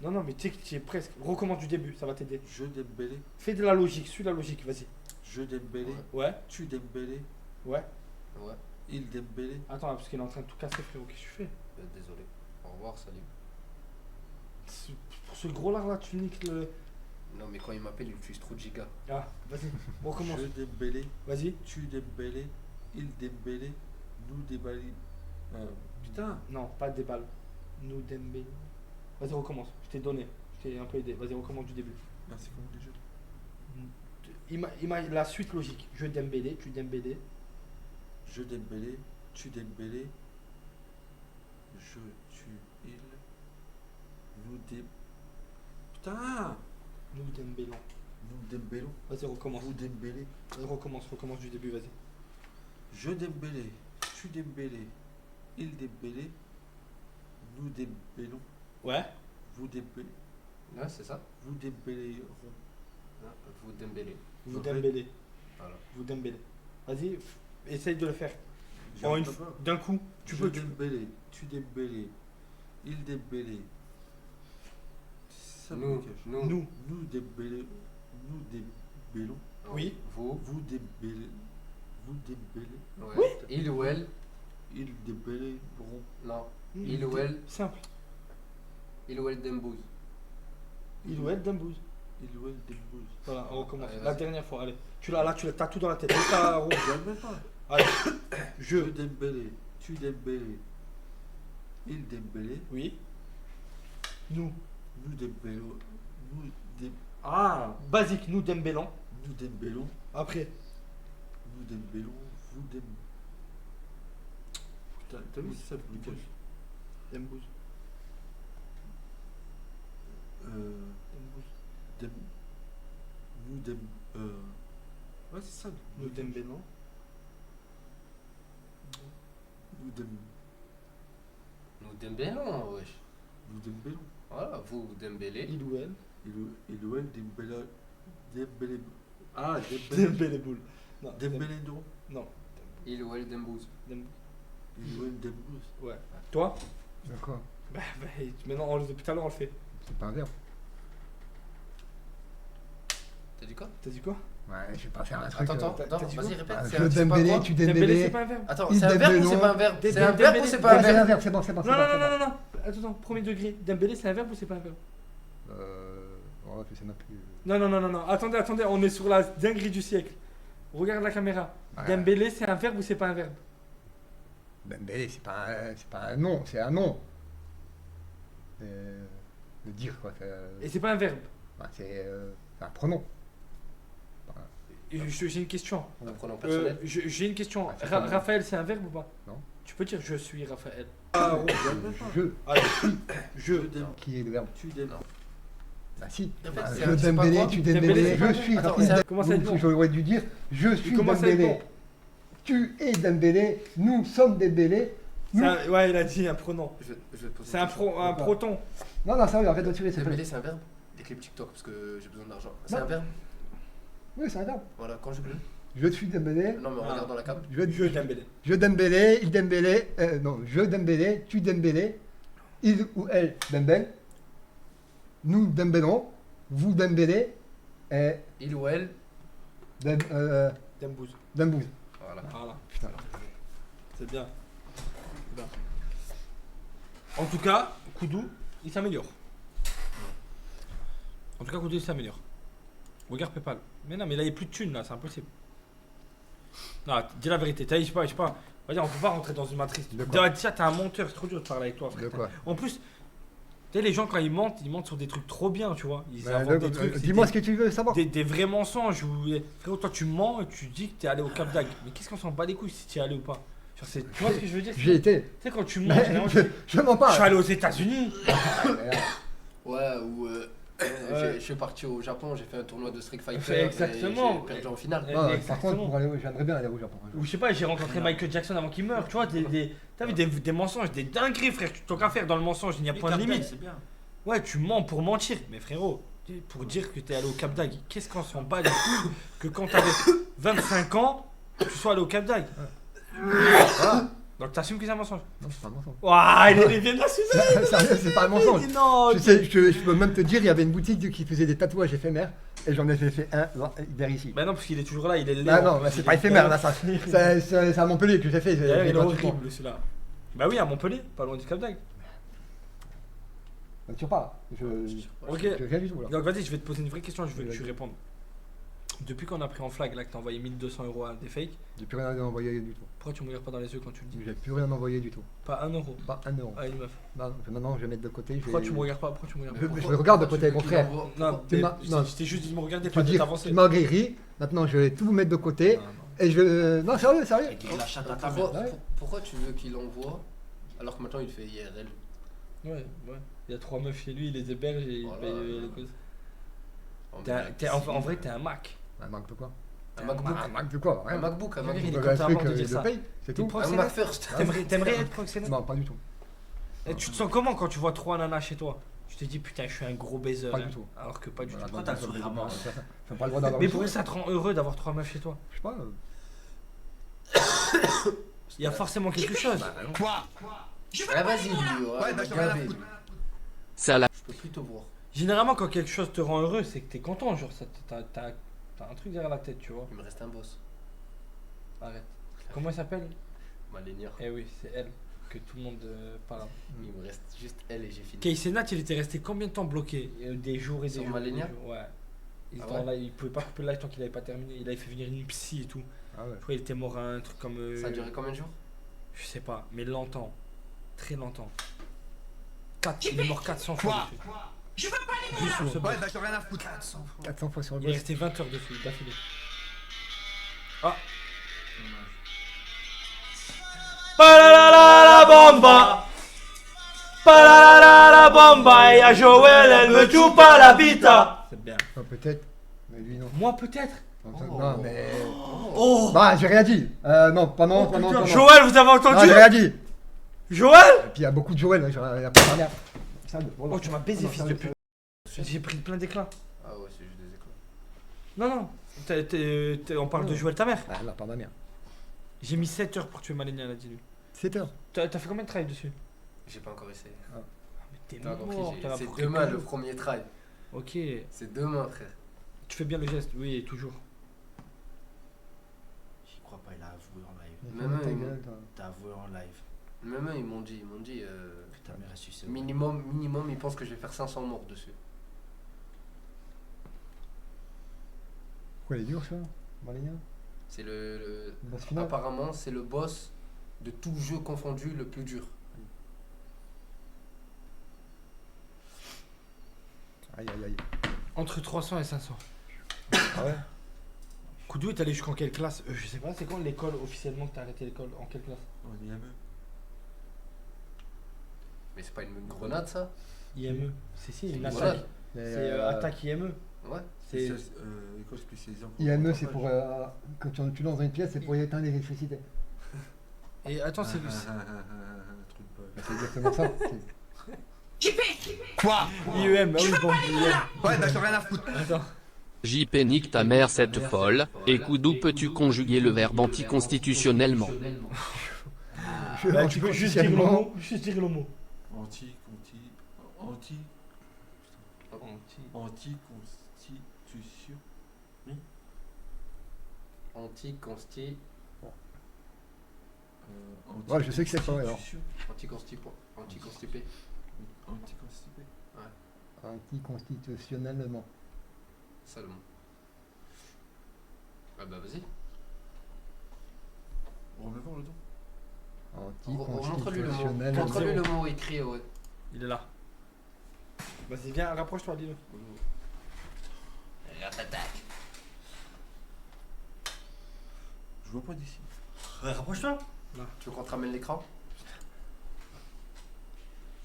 Non, non, mais tu sais que tu es presque. Recommence du début, ça va t'aider. Je Dembélé. Fais de la logique, suis la logique, vas-y. Je Dembélé. Ouais, Tu Dembélé. ouais. Ouais, Il Dembélé. Attends, parce qu'il est en train de tout casser, frérot. Qu'est-ce que tu fais? désolé. Au revoir, salut. Pour ce gros lard là, tu niques le. Non, mais quand il m'appelle, il utilise trop de gigas. Ah, vas-y, on recommence. Je Dembélé. Vas-y. Tu Dembélé. Il Dembélé. Nous Dembélé. Putain. Non, pas des balles. Nous Dembélé. Vas-y, recommence. Je t'ai donné. Je t'ai un peu aidé. Vas-y, recommence du début. Merci comment déjà. Il m'a la suite logique. Je Dembélé, tu Dembélé. Je Dembélé. Tu Dembélé. Je tu il. Nous Dembélé. Putain. Nous Dembélé. Nous Dembélé. Vas-y, recommence. Vous Dembélé. Vas-y, recommence du début, vas-y. Je Dembélé. Tu Dembélé. Il Dembélé. Nous Dembélons. Ouais. Vous Dembélé. Ouais, c'est ça. Vous Dembélé. Hein, vous Dembélé. Vous Ok. Dembélé. Voilà. Vous Dembélé. Vas-y, essaye de le faire. J'arrive En une pas. d'un coup. Tu Je peux. Dembélé. Tu Dembélé. Il Dembélé. Ça me Nous, cache. Nous. Nous Dembélé. Nous Dembélons. Oui. Vous. Vous Dembélé. Vous Dembélé. Ouais. Il ou elle. Il Dembélé. Non. Il ou elle. Simple. Il ou elle Dembouille. Il ou elle Dembouz. Il ou elle Dembouze. Voilà, on recommence. Allez, La vas-y. dernière fois, allez. Tu l'as là, t'as tout dans la tête. Juste à rouge. J'aime même pas. Allez. Je Je. Dembélé. Tu Dembélé. Il Dembélé. Oui. Nous. Nous Dembélons. Nous Dembélons. Ah, basique, nous Dembélon. Nous Dembélons. Après. Nous Dembélons. Vous Dembélons. Putain, t'as vu ça blocage. Dembouz. Dem... Nous Dem... Ouais, c'est ça. Nous Dembélé, non? Nous Dem... Nous Dembélé, non, wesh. Nous Dembélé. Voilà, vous Dembélé. Il ou elle? Ilouel Dembélé... Dembélé... Ah, Dembélé... Dembélé boule. Non, Dembélé, non? Non. Il ou elle Dembouz. Ilouel Dembouz. Ouais. Toi? D'accord. Bah, maintenant, depuis tout à l'heure, on le fait. C'est pas un verbe. T'as dit quoi? T'as dit quoi? Ouais, je vais pas faire un truc. Attends, t'as dit quoi? vas-y, répète. Ah, C'est je c'est pas Dembélé, quoi tu Dembélé, Dembélé. c'est pas un verbe. Attends, Il c'est un verbe ou Dembélé, c'est pas un verbe? Dembélé, C'est un verbe ou c'est pas un Ouais, c'est un verbe? verbe, c'est bon, c'est bon. Non. Attends, premier degré. Dembélé, c'est un verbe ou c'est pas un verbe? Ouais, je sais même plus. Non. Attendez, on est sur la dinguerie du siècle. Regarde la caméra. Ouais. Dembélé, c'est un verbe ou c'est pas un verbe? Dembélé, c'est pas un nom, c'est un nom. Le dire, quoi. Et c'est pas un verbe. C'est un pronom. J'ai une question. Un pronom personnel. J'ai une question. Ah, c'est pas mal. Raphaël, c'est un verbe ou pas? Non. Tu peux dire je suis Raphaël. Ah, oh, Je. Dem... Qui est le verbe? Tu Dem... Bah si. Répète, Ah, c'est je pas Dembélé, quoi? tu Dembélé, Dembélé, c'est pas je vrai. suis Attends, Raphaël. c'est- comment ça Donc, va être j'aurais dû dire je suis Comment ça va être Dembélé. bon? Tu es Dembélé, nous sommes Dembélé. Nous... Ouais, il a dit un pronom. Je vais te poser C'est une un question. proton. Non, sérieux, arrête de tirer, c'est Dembélé, c'est un verbe? Des clips TikTok parce que j'ai besoin d'argent. C'est Non. un verbe? Oui, c'est un verbe. Voilà, conjugue-le. Je suis Dembélé. Non, mais regarde dans la cam. Je Dembélé. Je Dembélé, il Dembélé, non, je Dembélé, tu Dembélé, il ou elle Dembélé, nous Dembélons, vous Dembélé, et Il ou elle. Dembouz. Dembouz. Voilà. Voilà. Putain. C'est bien. En tout cas, Koudou, il s'améliore. En tout cas, Koudou, il s'améliore. Regarde Paypal. Mais non, mais là, il n'y a plus de thunes, là, c'est impossible. Non, dis la vérité. Je sais pas. On peut pas rentrer dans une matrice. De quoi? Déjà, t'es un menteur, c'est trop dur de parler avec toi, frère. De quoi? En plus, tu sais, les gens, quand ils mentent sur des trucs trop bien, tu vois. Ils Bah, inventent des trucs. c'est dis-moi des- ce que tu veux savoir. Des vrais mensonges où, frérot, toi tu mens et tu dis que t'es allé au Cap d'Agde. Mais qu'est-ce qu'on s'en bat les couilles si t'y es allé ou pas? Genre, tu vois ce que je veux dire? J'ai été. Tu sais, quand tu mens, Mais généralement, je m'en je parle. suis allé aux États-Unis. Ouais, ou je suis parti au Japon, j'ai fait un tournoi de Street Fighter. Fait exactement. Et j'ai perdu en finale. Ouais. Non, par Exactement. contre, pour aller, j'aimerais bien aller au Japon. Ou je sais pas, j'ai rencontré Michael Jackson avant qu'il meure. Tu vois, t'as vu des mensonges, des dingueries, frère. Tant qu'à faire dans le mensonge, il n'y a point de limite. C'est bien. Ouais, tu mens pour mentir. Mais frérot, pour dire que t'es allé au Cap d'Agde, qu'est-ce qu'on s'en bat les couilles que quand t'avais 25 ans, tu sois allé au Cap d'Agde? Voilà. Donc t'assumes que c'est un mensonge? Non, c'est pas un mensonge. Ouah, il vient de l'assumer. Sérieux, c'est pas un mensonge. Non, Je peux même te dire, il y avait une boutique qui faisait des tatouages éphémères et j'en ai fait un vers ici. Bah non, parce qu'il est toujours là, il est laid. Ah non, mais c'est pas éphémère là, ça. C'est à Montpellier que j'ai fait. D'ailleurs, il est gratuitement. horrible celui-là. Bah oui, à Montpellier, pas loin du Cap d'Agde. Ne tire pas. Ok. Je viens du tout là. Donc vas-y, je vais te poser une vraie question, je veux que tu répondes. Depuis qu'on a pris en flag là, que t'as envoyé 1200 € à des fakes, J'ai plus rien à envoyer du tout. pourquoi tu me regardes pas dans les yeux quand tu le dis? J'ai plus rien envoyé du tout. Pas 1 euro Pas un euro. à une meuf. Non, maintenant je vais mettre de côté. Pourquoi tu me regardes pas? Pourquoi tu me regardes pas? Je me regarde de côté, mon frère. Non, Tu m'as- non. je t'ai juste dit de me regarder, Tu pas de dis, t'avancer. tu m'as guéri. Maintenant je vais tout mettre de côté. Non, non. Et je. Non, sérieux. La chatte à ta Pourquoi, Ouais. pourquoi tu veux qu'il envoie alors que maintenant il fait IRL? Ouais. Il y a 3 meufs chez lui, il les héberge et il Voilà. paye les causes. En vrai, t'es un Mac. Un Mac de quoi? Un MacBook. Un Mac de quoi? Un Rien. MacBook, un Il est MacBook. comme Le ça truc, avant de dire je ça. paye, c'est tout. T'es Un Mac first. T'aimerais être proxénète? Non, pas du tout. Et tu te sens comment quand tu vois 3 nanas chez toi? Tu te dis putain, je suis un gros baiser. Pas hein. du tout. Alors que pas du tout. Pourquoi t'as le sourire à mort? T'as pas le droit d'avoir Mais le pourquoi sourire. ça te rend heureux d'avoir 3 meufs chez toi? Je sais pas. Il y a forcément quelque chose. Quoi? Ah, vas-y, lui. Ouais, bah, j'en ai rien à gavé. foutre. Ça la Je peux plus te voir. Généralement, quand quelque chose te rend heureux, c'est que t'es content. Genre, t'as un truc derrière la tête, tu vois. Il me reste un boss. Arrête. Comment elle s'appelle? Malénière. Eh oui, c'est elle que tout le monde parle. Il me reste juste elle et j'ai fini. Casey Nat, il était resté combien de temps bloqué? Des jours et des Sur jours. Malénia? des jours, ouais. Il, Ah était en live, il pouvait pas couper le live tant qu'il avait pas terminé. Il avait fait venir une psy et tout. Ah ouais. Je crois qu'il était mort à un truc comme. Ça a duré combien de jours? Je sais pas, mais longtemps. Très longtemps. Il est mort 400 fois dessus. Je veux pas les Juste sur ce Ouais, boss. bah, j'en ai rien à foutre. 400 fois sur le Il est boss. resté 20 heures dessus, d'affilée. Ah. Palalala la bomba. Palalala la la bomba et à Joël, elle me tue pas la vita. C'est bien. Peut-être, mais lui non. Moi peut-être. Non, mais. Oh. Bah, j'ai rien dit. Non, pas non, pas non, pas non. Joël, vous avez Non, entendu? j'ai rien dit. Joël. Et puis il y a beaucoup de Joël, il y a pas de merde. Oh, tu m'as baisé, fils de pute. J'ai pris plein d'éclats. Ah ouais, c'est juste des éclats. Non, non. On parle de Joël ta mère. Ah, non, pas ma mère. J'ai mis 7 heures pour tuer Malenia, là, dis-lui. 7 heures. T'as fait combien de travail dessus? J'ai pas encore essayé. Mais t'es T'as compris, mort. t'en as c'est pour demain quelques le jours. premier try. Ok. C'est demain, frère. Tu fais bien le geste, oui, toujours. J'y crois pas, il a avoué en live. Même Ta eux, gueule, toi. T'as avoué en live. Même eux, ils m'ont dit, Ta mère a sucé. minimum, ils pensent que je vais faire 500 morts dessus. Quoi, il est dur ça, Malenia? C'est le Boss final. apparemment, c'est le boss de tout jeu confondu le plus dur. Aïe aïe aïe. Entre 300 et 500. Ah ouais? Koudou est allé jusqu'en quelle classe? Je sais pas, c'est quand l'école officiellement que t'as arrêté l'école? En quelle classe? On y est même. Mais c'est pas une grenade, ça? IME. Si, une une attaque. grenade. C'est attaque IME. Ouais. C'est. École spécialisée en IME, c'est pour. Quand tu lances dans une pièce, c'est pour éteindre l'électricité. Et attends, c'est. Truc pas. C'est exactement ça. Quoi? IEM, ah oui, bon, IEM. Ouais, bah j'en ai rien à foutre. Attends. JP nique ta mère cette folle, et Koudou peux-tu conjuguer le verbe anticonstitutionnellement? Bah, tu peux juste dire le mot. Juste dire le mot. Anticonstitution. Anti-consti. Ouais, je sais que c'est pas alors. Anticonstipé. Anticonstipé. Anticonstitutionnellement. Ça le mot. Ah bah vas-y. On va voir le don. Montre-lui le mot. Anticonstitutionnellement. Montre-lui le mot écrit, ouais. Il est là. Vas-y, viens, rapproche-toi, dis-le. Regarde ta tac. Je vois pas d'ici. Rapproche-toi. Tu veux qu'on te ramène l'écran?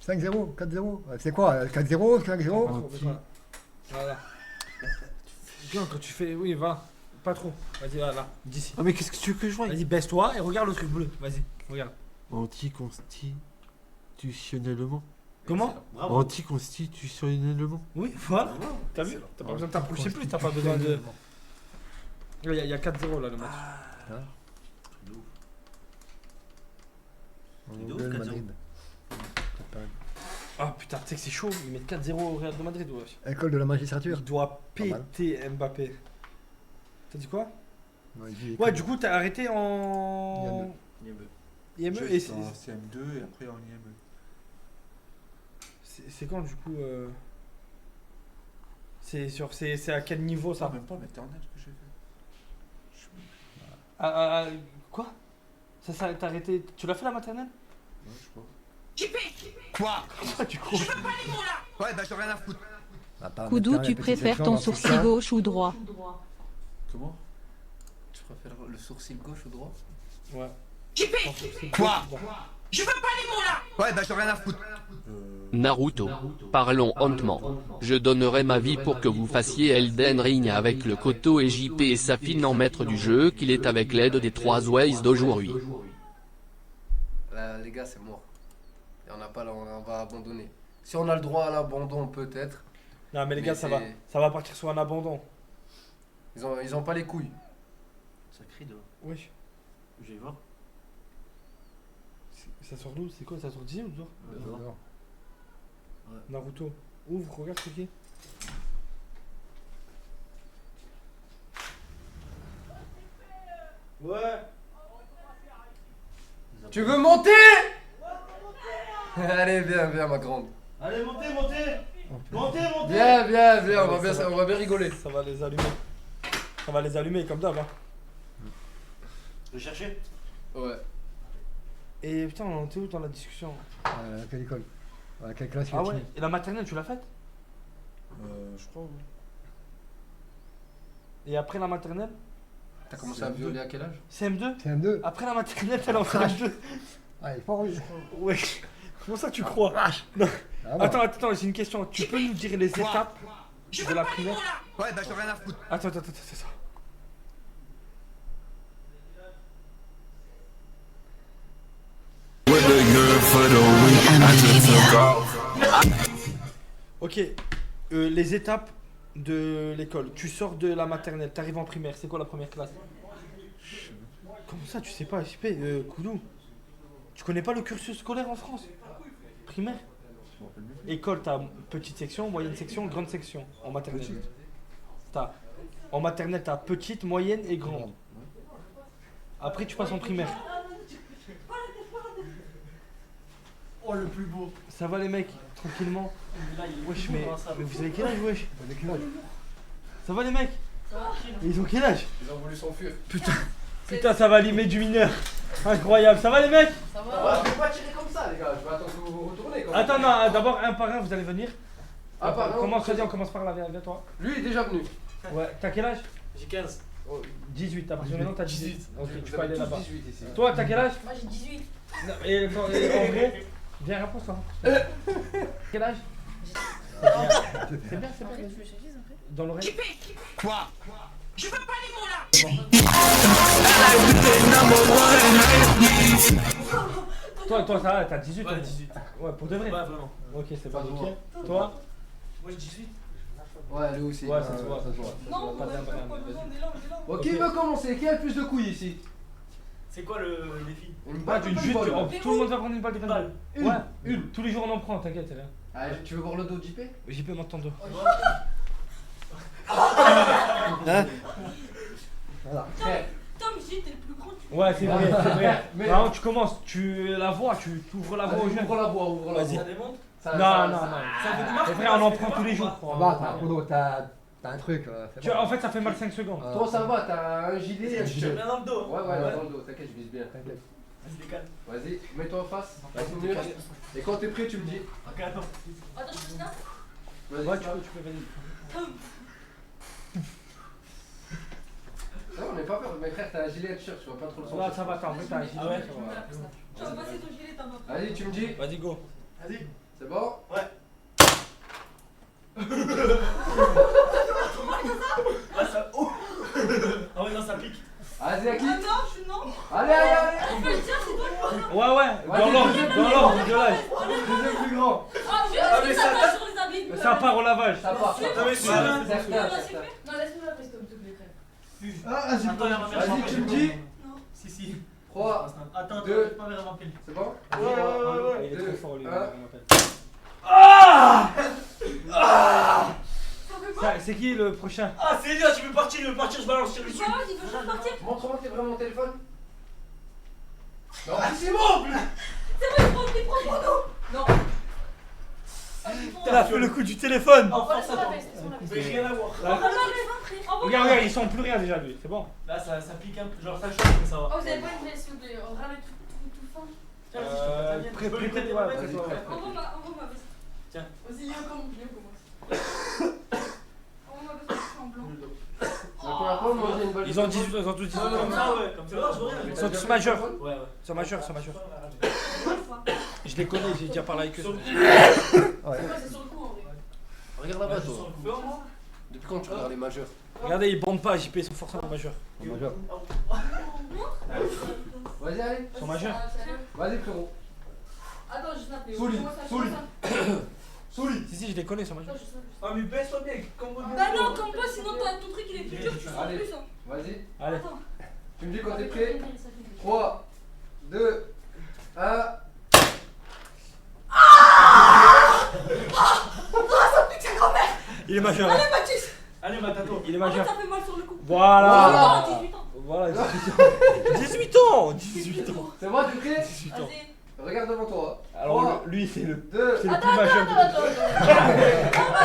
5-0, 4-0. C'est quoi 4-0, 5-0? Voilà. Bien, quand tu fais. Oui, va. Pas trop. Vas-y, va là. D'ici. Ah mais qu'est-ce que tu veux que je voie? Vas-y, baisse-toi et regarde le truc bleu. Vas-y, regarde. Anticonstitutionnellement. Comment? Anticonstitutionnellement. Oui, voilà. T'as vu? T'as pas besoin de t'approcher plus, t'as pas besoin de. Il y a 4-0 là le match. Madrid. Ah putain, tu sais que c'est chaud, ils mettent 4-0 au Real de Madrid, wesh. École de la magistrature. Il doit Pas mal. péter Mbappé. T'as dit quoi? Non, il dit Ouais, du coup, t'as arrêté en. IME et Juste en CM2 et après en IME. c'est quand du coup c'est à quel niveau ça? Même pas maternelle que j'ai fait. Quoi? Ça t'as arrêté. Tu l'as fait la maternelle? Ouais, je crois. Quoi? Tu crois? Ouais, bah j'en ai rien à foutre. Koudou, tu préfères ton sourcil gauche ou droit? Comment? Tu préfères le sourcil gauche ou droit? Ouais. Quoi? Ouais, bah j'en ai rien à foutre. Naruto. Parlons honnêtement. Je donnerais ma vie pour que vous fassiez Elden Ring avec le Koto et JP et Safin en maître du jeu qu'il est avec l'aide des 3 Ways d'aujourd'hui. Là, les gars, c'est mort. Et on n'a pas là, on va abandonner. Si on a le droit à l'abandon, peut-être. Non mais les Mais gars, c'est- ça va partir sur un abandon. Ils ont pas les couilles. Ça crie dehors. Oui. Je vais voir. Ça sort d'où? C'est quoi? Ça sort d'ici ou dehors? Dehors. Naruto. Ouvre, regarde c'est qui. Ouais. Tu veux monter? Allez, viens, ma grande. Allez, montez. Montez. Viens, on va bien rigoler. Ça va les allumer. Ça va les allumer comme d'hab. Hein. Je chercher. Ouais. Et putain, on était où dans la discussion? Quelle école? À quelle classe tu Ah as ouais? fini? Et la maternelle, tu l'as faite? Je crois, ouais. Et après la maternelle? T'as commencé à violer à quel âge? CM2? CM2? Après la maternelle, t'es en CM2? Ah, il est fort lui. Ouais. Comment ça tu crois? Non. Ah, bon. Attends, j'ai une question. Tu peux nous dire les étapes de la primaire? Ouais, bah j'en ai rien à foutre. Attends. Ok, les étapes de l'école. Tu sors de la maternelle, t'arrives en primaire. C'est quoi la première classe? Comment ça, tu sais pas, JP, Koudou? Tu connais pas le cursus scolaire en France? Primaire? École, t'as petite section, moyenne section, grande section en maternelle. En maternelle, t'as petite, moyenne et grande. Après, tu passes en primaire. Oh, le plus beau. Ça va les mecs, tranquillement. Wesh, mais vous avez quel âge, wesh? Ça va les mecs? Ils ont quel âge? Ils ont voulu s'enfuir. Putain, ça va limer du mineur. Incroyable, ça va les mecs? Ça va. Je vais pas tirer comme ça, les gars. Je vais attendre que vous vous retournez. Attends, non, d'abord un par un, vous allez venir. Un par un. Commence, vas-y, on commence par là, viens toi. Lui est déjà venu. Ouais, t'as quel âge? J'ai 15. 18, à partir de maintenant t'as 18. Ok, tu peux aller là-bas. 18 ici. Toi, t'as quel âge? Moi j'ai 18. Non, et en vrai, viens, réponds-toi. Quel âge? C'est bien. Tu veux que je dise après? Dans l'oreille. Quoi? Je veux pas les mots là. Toi, ça va, t'as 18 Ouais, 18. Ouais, pour de vrai. Ouais, vraiment. Ok, c'est pas Ça se ok. voit. Toi? Moi j'ai 18. Ouais, lui aussi. Ouais, ça se voit. Non, Pas on bien, est là. Bon, qui veut commencer? Qui a le plus de couilles ici? C'est quoi le défi? Une Bah, balle une ou juste, pas une balle? tout le monde va prendre une balle de Balle. paintball. Ouais, une. Tous les jours on en prend, t'inquiète, c'est rien. Ah, tu veux voir le dos de JP? JP m'entend deux. Voilà. Tom, j'ai t'es le plus grand. Ouais, c'est vrai. Mais- Non, tu commences, tu la vois, tu ouvres la voie aux jeunes. Ouvre la voie, ouvre la Vas-y. voie. Ça démonte? Non. Ça fait du mal. C'est vrai, on en prend tous les jours. Ça va, t'as un chrono, t'as un truc. c'est Tu bon. vois, en fait, ça fait mal 5 secondes. Toi, ça va, t'as un gilet. Un gilet. Bien dans le dos. Ouais, dans le dos, t'inquiète, je vise bien. T'inquiète. Vas-y, décale. Vas-y, mets-toi en face. Vas-y, Vas-y, et quand t'es prêt, tu me dis. Ok, attends. Attends, je suis là. Vas-y, Ouais, ça. tu peux, vas-y. Non, on n'est pas peur, mais frère, t'as un gilet et un t-shirt, tu vas pas trop le sentir. Là, ça va, t'as en fait, t'as un gilet. Ah ouais, ça va. Tu vas passer ton gilet, t'as pas. Vas-y, tu me dis. Vas-y, go. Vas-y. C'est bon? Ah, ça. Oh. Ah ouais, non, ça pique. Vas-y, à qui? Ah non, je suis non. Allez. On peut le dire, c'est toi. Ouais, dans l'ordre de l'âge. Deuxième plus grand. Ah, je vais ça passe sur les habits. Ça part au lavage. Ça part. Non, mais c'est Non, Certain, laisse-moi certain. la prise comme s'il te plaît, frère. Ah, vas-y. Attends, il y a ma mère. Vas-y, tu me dis. Si. 3, Attends, Deux. pas vers ma pile. c'est bon? Il est Deux, trop fort, lui. un. C'est qui le prochain? Ah, c'est Elias, il veut partir, je balance sur le C'est pas grave, il veut juste partir. Montre-moi que t'es vraiment au téléphone. Non, C'est bon. C'est bon, il prend mon dos. Non. Il a fait le coup du téléphone. En Voilà, force, sur la attends. veste, sur la veste. Mais rien à voir. On va la veste après. Regarde, ils sont plus rien déjà, lui. C'est bon. Là, ça pique un peu. Genre, ça chauffe, mais ça va. Oh, vous avez pas une veste, s'il vous plaît. On ramène tout fin. Tiens, vas-y, je te prête la mienne. prêt, Je peux lui prêt, prêter ouais, ma veste, prêt, s'il te plaît. Envoie ma veste. Tiens. Vas-y, viens comme moi. Envoie ma veste, je suis en blanc. La première fois, moi j'ai une balle. Ils ont 18, ils ont tous 18 Comme ans. ça, ouais. Comme ça, non, je vois rien. Ils sont tous majeurs. Ouais, ouais. Ils sont majeurs, ils sont majeurs. Une fois. Je les connais, j'ai déjà parlé avec eux. Sur le coup. C'est quoi, c'est sur le coup en vrai. Regarde là-bas, Je toi. sens le feu, moi. Depuis quand tu regardes les majeurs? Regardez, ils bandent pas, JP, ils sont forcément majeurs. Majeur. Vas-y, allez. Ils sont majeurs. Vas-y, frérot. Attends, je snappe les Souli, Comment ça, Souli. comment ça Souli. Si, je les connais, ils sont majeurs. Attends, je snappe. Ah, mais baisse-toi bien. Comme Bah non, comme pas, sinon ton truc il est plus dur, tu sens Allez. plus. Hein. Vas-y. Allez. Attends. Tu me dis quand t'es prêt. 3, 2, 1. Il est majeur. Allez, Mathis. Allez, Matato. Il est En fait, majeur. ça fait mal sur le coup. Voilà. 18 ans. Voilà, 18 ans. 18 ans. C'est bon, t'es prêt? 18 ans. Vas-y. Regarde devant toi. Alors, lui, c'est le 2, plus Attends, majeur attends, de attends, tous. attends. Ah,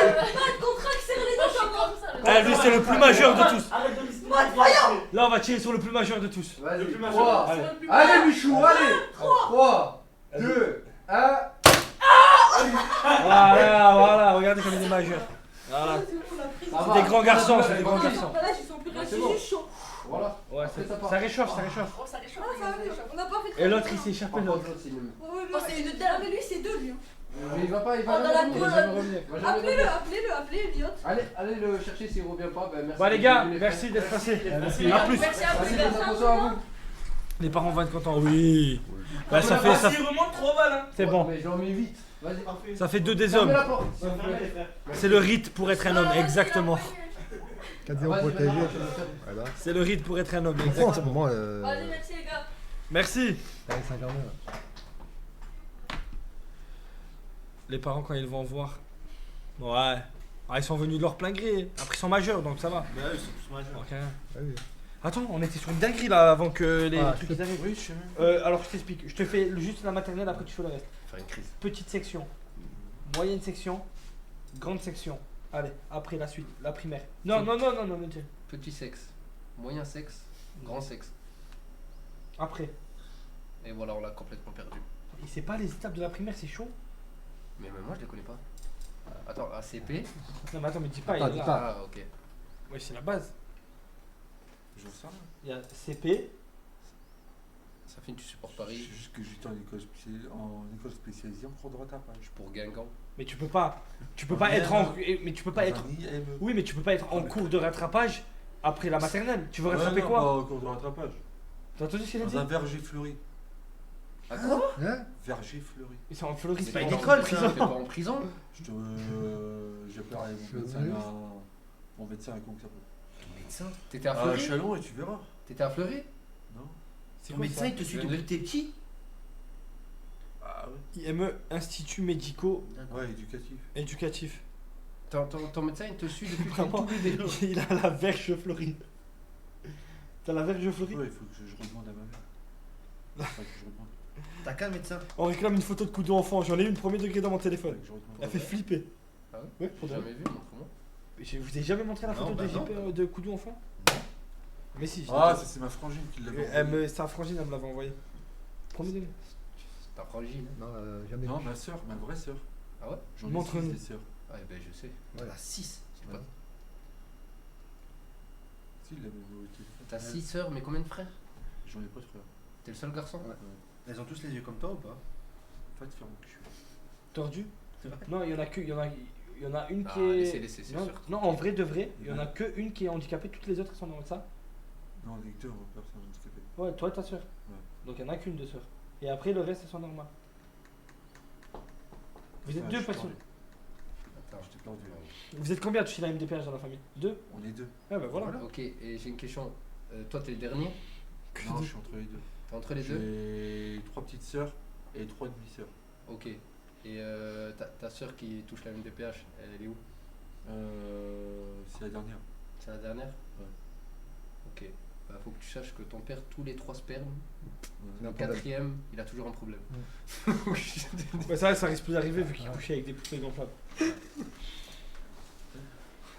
contract, serre les dents comme ça. Ah, lui, c'est le plus majeur de tous. Arrête de lister. Là, on va tirer sur le plus majeur de tous. Vas-y. Le plus majeur. 3. Allez. Allez, Michou, allez. 3, 2, 1. Voilà, regardez comme il est majeur. Voilà. Ça Des grands garçons, c'est des grands garçons. Là, je sens plus rien, C'est c'est bon. juste chaud. Voilà. Ouais, Après, ça part. ça réchauffe, ça réchauffe. Oh, ça réchauffe. On n'a pas fait Et l'autre, il s'est échappé, Par l'autre. contre, aussi, même. Oh, c'est une dernière. Mais lui, c'est deux, lui. Mais il va pas, il va Oh, dans la jamais cour, revenir, il va jamais revenir. Il va jamais Appelez-le, revenir. appelez-le, appelez Elliot. Allez le chercher s'il revient pas. Ben, merci. Bah les gars, Merci, merci d'être passés. Merci. A plus. Merci à vous, Merci, les gars. faites attention à vous. Les parents vont être contents, oui. Bah ça fait ça. S'il remonte 3 balles, hein. C'est bon. Mais j'en mets vite. Vas-y. Ça fait 2 des Fermez hommes. la porte. s'il vous Fermez, plaît. les frères. C'est le rite pour être un homme, exactement. 4-0 Vas-y, protégé. maintenant, Voilà. C'est le rite pour être un homme, En ce exactement. moment, Vas-y, merci les gars. Merci. avec Saint-Germain. Les parents quand ils vont voir. Ouais. Ah, ils sont venus de leur plein gré. Après ils sont majeurs donc ça va. Mais là, ils sont tous majeurs. Ok. Ah oui. Attends, on était sur une dinguerie là avant que les Ah, trucs je ils arrivent. Oui, je sais même. Alors je t'explique. Je te fais juste la maternelle après tu fais le reste. Faire une crise. Petite section. Moyenne section. Grande section. Allez, après la suite. La primaire. Non, non, non, non, non, non. tiens. Petit sexe, moyen sexe, grand sexe. Après. Et voilà, on l'a complètement perdu. Il sait pas les étapes de la primaire, c'est chaud. Mais même moi, je les connais pas. Attends, ACP. Non mais attends, mais dis pas, Attends, il est dis là. pas. Ah, ok. Ouais, c'est la base. Je sais rien. Il y a CP. Ça fait que tu supportes C'est Paris. juste que j'étais en école spécialisée en cours de rattrapage. Pour Guingamp. Mais tu peux pas. Tu peux En pas être en. IME. Mais tu peux pas être. IME. Oui, mais tu peux pas être en cours de rattrapage après la maternelle. Tu veux Ouais, rattraper non, quoi pas en cours de rattrapage. T'as entendu ce qu'il a dit? Dans un verger fleuri. Ah quoi? Hein? Verger fleuri. Ils sont en Floride, c'est pas Mais une t'es école, pas prison. T'es pas en prison? J'ai peur avec mon médecin. Mon médecin est concerné. Médecin. T'étais à Ah, Fleury? Chalon et tu verras. T'étais à Fleury? Non. C'est Ton quoi médecin, ça? il te suit Tu viens depuis que t'es petit. Ah ouais. IME, Institut Médico Ouais, éducatif. Éducatif. Ton médecin, il te suit depuis que t'es Vraiment, tout bébé. il a la verge fleurie. T'as la verge fleurie? Ouais, il faut que je redemande à ma mère. Faut que je redemande. T'as qu'un médecin. On réclame une photo de coup d'enfant. J'en ai une premier degré dans mon téléphone. Faut que je redemande. Elle fait flipper. Ah ouais? Ouais, J'ai faudrait. jamais vu, montre-moi. Je vous ai jamais montré la Non, photo bah de, non. de Koudou enfant? Mais si, je Ah, l'ai ça c'est ma frangine qui l'avait déjà- envoyé. sa frangine, elle me l'avait envoyé. Premier degré. Ta frangine. Non, jamais. Non, ma soeur, ma vraie soeur. Ah ouais? J'en ai Montre-nous. 6 des sœurs. Ouais, ben je sais. T'en as 6. C'est pas- Si, il l'avait envoyé au téléphone. T'as 6 sœurs, mais combien de frères? J'en ai pas de frère. T'es le seul garçon? Ouais. Elles ont tous les yeux comme toi ou pas? En fait, faire mon cul. Tordu? C'est vrai. Non, il y en a que. Il y en a une qui Ah, est. laissez, c'est non, sûr. non, en vrai de vrai, il y en a que une qui est handicapée, toutes les autres elles sont dans ça. Non, les deux, personne handicapée. Ouais, toi et ta soeur. Ouais. Donc il y en a qu'une de soeurs. Et après le reste elles sont normales. Vous êtes Ouais, deux je suis personnes. perdu. Attends. J'étais perdu. Vous êtes combien touché la MDPH dans la famille? Deux? On est deux. Ah bah voilà. Ok, et j'ai une question. Toi, t'es le dernier? Non, je suis entre les deux. T'es entre les deux? J'ai 3 petites sœurs et 3 demi-sœurs. Ok. Et ta soeur qui touche la MDPH, elle est où? C'est la dernière. C'est la dernière? Ouais. Ok. Bah, faut que tu saches que ton père, tous les 3 spermes, Ouais. C'est un le problème. 4ème, il a toujours un problème. Ouais, ça risque plus d'arriver vu qu'il couchait avec des poupées gonflables.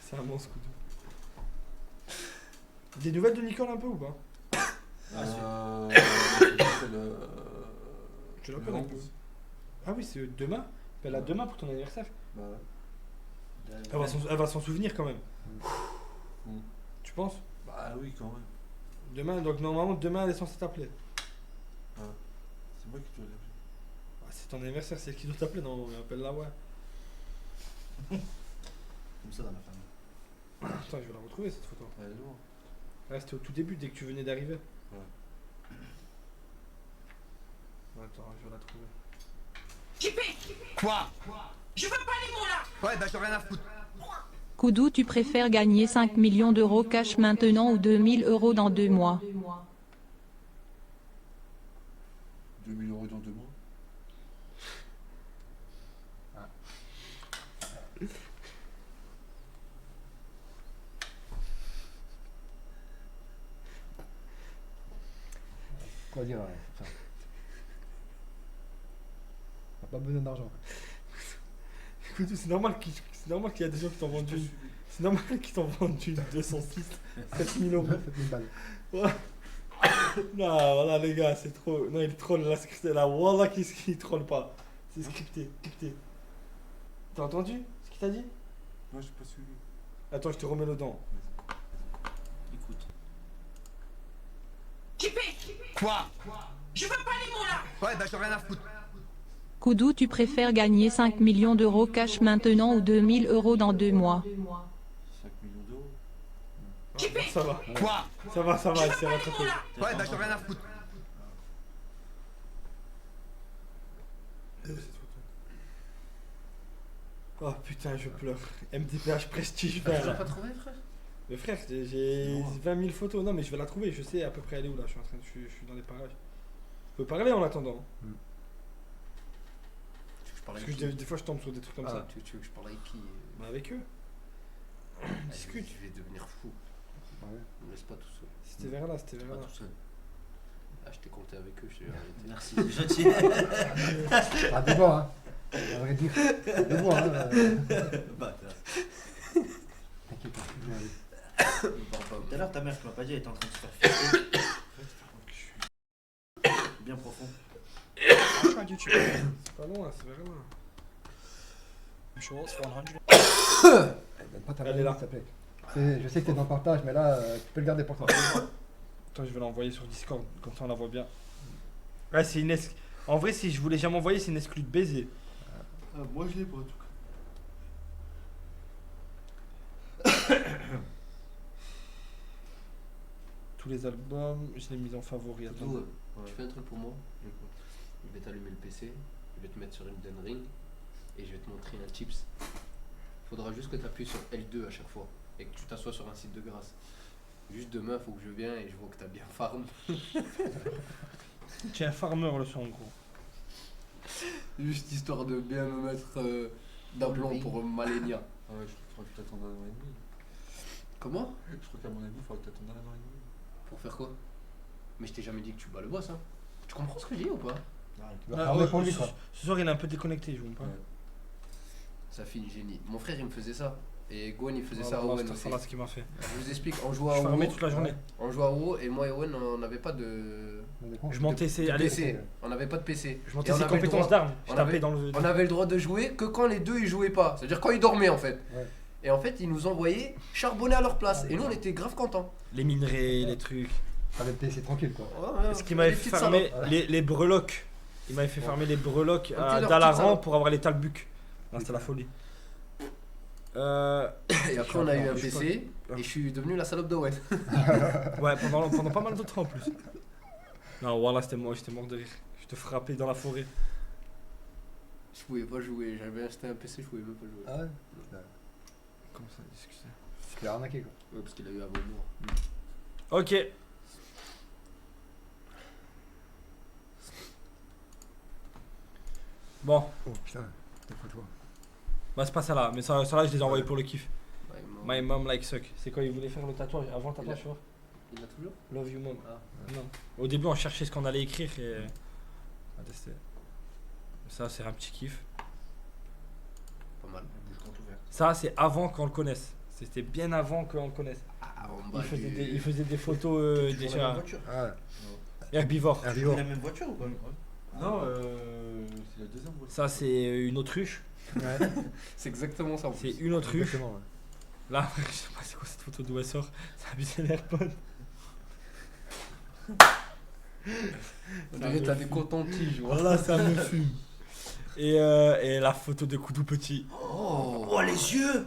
C'est un monstre couteau. Des nouvelles de Nicole un peu ou pas? Tu l'appelles un peu. Ah oui, c'est demain. Elle a demain pour ton anniversaire. Bah ouais. Elle va s'en souvenir quand même. Mm. Tu penses? Bah oui, quand même. Demain, donc normalement demain elle est censée t'appeler. C'est moi qui dois l'appeler. Ah, c'est ton anniversaire, c'est elle qui doit t'appeler, non? Appelle-la, ouais. Comme ça dans la famille. Putain, je vais la retrouver cette photo. Elle est loin. Ah, c'était au tout début, dès que tu venais d'arriver. Attends, je vais la trouver. Quoi? Je veux pas les mots là. Ouais, bah j'en ai rien à foutre. Koudou, tu préfères gagner 5 millions d'euros cash maintenant ou 2000 euros dans 2 mois? 2000 € dans 2 mois. Quoi dire ça. On n'a pas besoin d'argent. Écoute, c'est normal qu'il y a des gens qui t'ont vendu une. C'est normal qu'ils t'ont vendu une 206, 7000 euros. 7000 balles. Ouais. Non, voilà les gars, c'est trop. Non, il troll là, scripté là. Wallah, qu'il troll pas. C'est scripté, scripté. T'as entendu ce qu'il t'a dit? Moi, j'ai pas suivi. Attends, je te remets le dent. Écoute. Quoi? Je veux pas les mots là. Ouais, bah j'en ai rien à foutre. Koudou, tu préfères gagner 5 millions d'euros cash maintenant ou 2000 euros dans 2 mois? 5 millions d'euros. Ça va. Quoi? Ça va, il s'est rattrapé. Ouais, bah j'en ai rien à foutre. Oh putain, je pleure. MDPH Prestige, Tu l'as frère. pas trouvé, frère? Mais frère, j'ai 20 000 photos. Non, mais je vais la trouver. Je sais à peu près elle est où là. Je suis dans les parages. Je peux parler en attendant. Tu veux que je parle Parce avec que qui? des fois je tombe sur des trucs comme ça. Tu veux que je parle avec qui? Bah, avec eux. Discute. Je vais devenir fou. Ouais. Ne me laisse pas tout seul. C'était vers là, c'était Je suis vers pas là. tout seul. Ah, je t'ai compté avec eux, je t'ai arrêté. Merci, c'est gentil. Ah, des bois, hein. À vrai dire. Des bois, hein. Bâtard. T'inquiète pas, je vais aller. Ne parle pas. Tout à l'heure, ta mère, tu m'as pas dit, elle était en train de se faire filer. Bien profond. C'est pas loin, c'est vers là. Donne pas ta Elle est main, là. s'il te plaît. Je sais que t'es dans le partage, mais là, tu peux le garder pour toi. Attends, je vais l'envoyer sur Discord, comme ça on la voit bien. Ouais, c'est une En vrai, si je voulais jamais envoyer, c'est une exclue de baiser. Moi, je l'ai pas, en tout cas. Tous les albums, je l'ai mis en favori. Attends. Koudou, tu fais un truc pour moi? Je vais t'allumer le PC, je vais te mettre sur une Den Ring et je vais te montrer un tips. Faudra juste que tu appuies sur L2 à chaque fois et que tu t'assoies sur un site de grâce. Juste demain, faut que je vienne et je vois que t'as bien farm. Tu es un farmer le son en gros. Juste histoire de bien me mettre d'aplomb pour Malenia. Ah ouais, je crois que t'attends un an et demi. Comment? Je crois qu'à mon avis, il faudra que t'attendes un an et demi. Pour faire quoi? Mais je t'ai jamais dit que tu bats le boss, hein. Tu comprends ce que je dis ou pas? Tu vas farmer pour lui, quoi. Ce soir, il est un peu déconnecté, je vous pas. Ouais. Ça finit génie. Mon frère il me faisait ça. Et Gwen il faisait Voilà, ça à Owen c'est aussi. là ce qu'il m'a fait. Je vous explique, on jouait Je à farmais WoW. toute la journée. On jouait à WoW et moi et Owen on n'avait pas de Je montais ses. de Allez, PC. On n'avait pas de PC. je Et montais on ses avait le compétences droit- d'armes. Je on tapais avait- dans le. On avait le droit de jouer que quand les deux ils jouaient pas. C'est-à-dire quand ils dormaient en fait. Ouais. Et en fait ils nous envoyaient charbonner à leur place. Et nous on était grave contents. Les minerais, les trucs. T'avais le PC tranquille, quoi. Ce qui m'avait Des fait petites farmer salopes. les breloques. Il m'avait fait farmer les breloques Un à petit leur Dalaran petite salope. pour avoir les talbucs. Non, c'était la folie. Et après on a eu un Je sais PC pas. et je suis devenu la salope d'Owen. Ouais, pendant pas mal de temps en plus. Non, voilà, j'étais mort de rire. Je te frappais dans la forêt. Je pouvais pas jouer. J'avais acheté un PC, je pouvais même pas jouer. Ah ouais? Comment ça, excusez. Tu l'as arnaqué, quoi. Ouais, parce qu'il a eu un bon mort. Ok. Bon, Oh putain, t'as pas toi. bah c'est pas ça là, mais ça là je les ai envoyés pour le kiff. Ouais, My mom like suck. C'est quand il voulait faire le tatouage, avant le tatouage, tu vois. Il l'a toujours? Love you mom. Ah. Non. Au début on cherchait ce qu'on allait écrire et on a testé. Ça c'est un petit kiff. Pas mal. Bouge compte ouvert. Ça c'est avant qu'on le connaisse. C'était bien avant qu'on le connaisse. Ah, en Il bas faisait, du- il faisait des photos Toujours la même déjà voiture. Ah ouais. herbivores. Toujours la même voiture ou quoi? Non, c'est la deuxième voiture. Ça c'est une autruche. Ouais. C'est exactement ça en C'est plus. une autruche. Exactement, ouais. Là, je sais pas c'est quoi cette photo d'où elle sort. Ça abusé l'AirPod. On dirait que t'as des cotons-tiges, voilà. Voilà, ça me fume. Et la photo de Koudou petit. Oh, Oh, les yeux!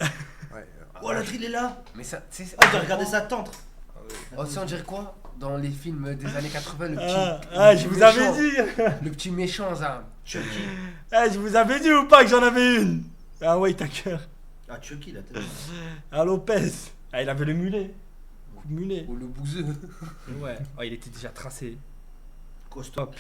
Ouais. Oh, la drill est là! mais ça, tu sais, Oh, t'as regardé sa tante! Oh, ça on dirait quoi? Dans les films des années 80, le petit. Je vous avais méchant. dit. Le petit méchant, ça. Chucky. Je vous avais dit ou pas que j'en avais une. Ah ouais, ta cœur. Ah, Chucky, la tête. Ah Lopez. Ah, il avait le mulet. Coup de mulet. Ou le bouseux. Ouais. Oh, il était déjà tracé. Costaud. Oh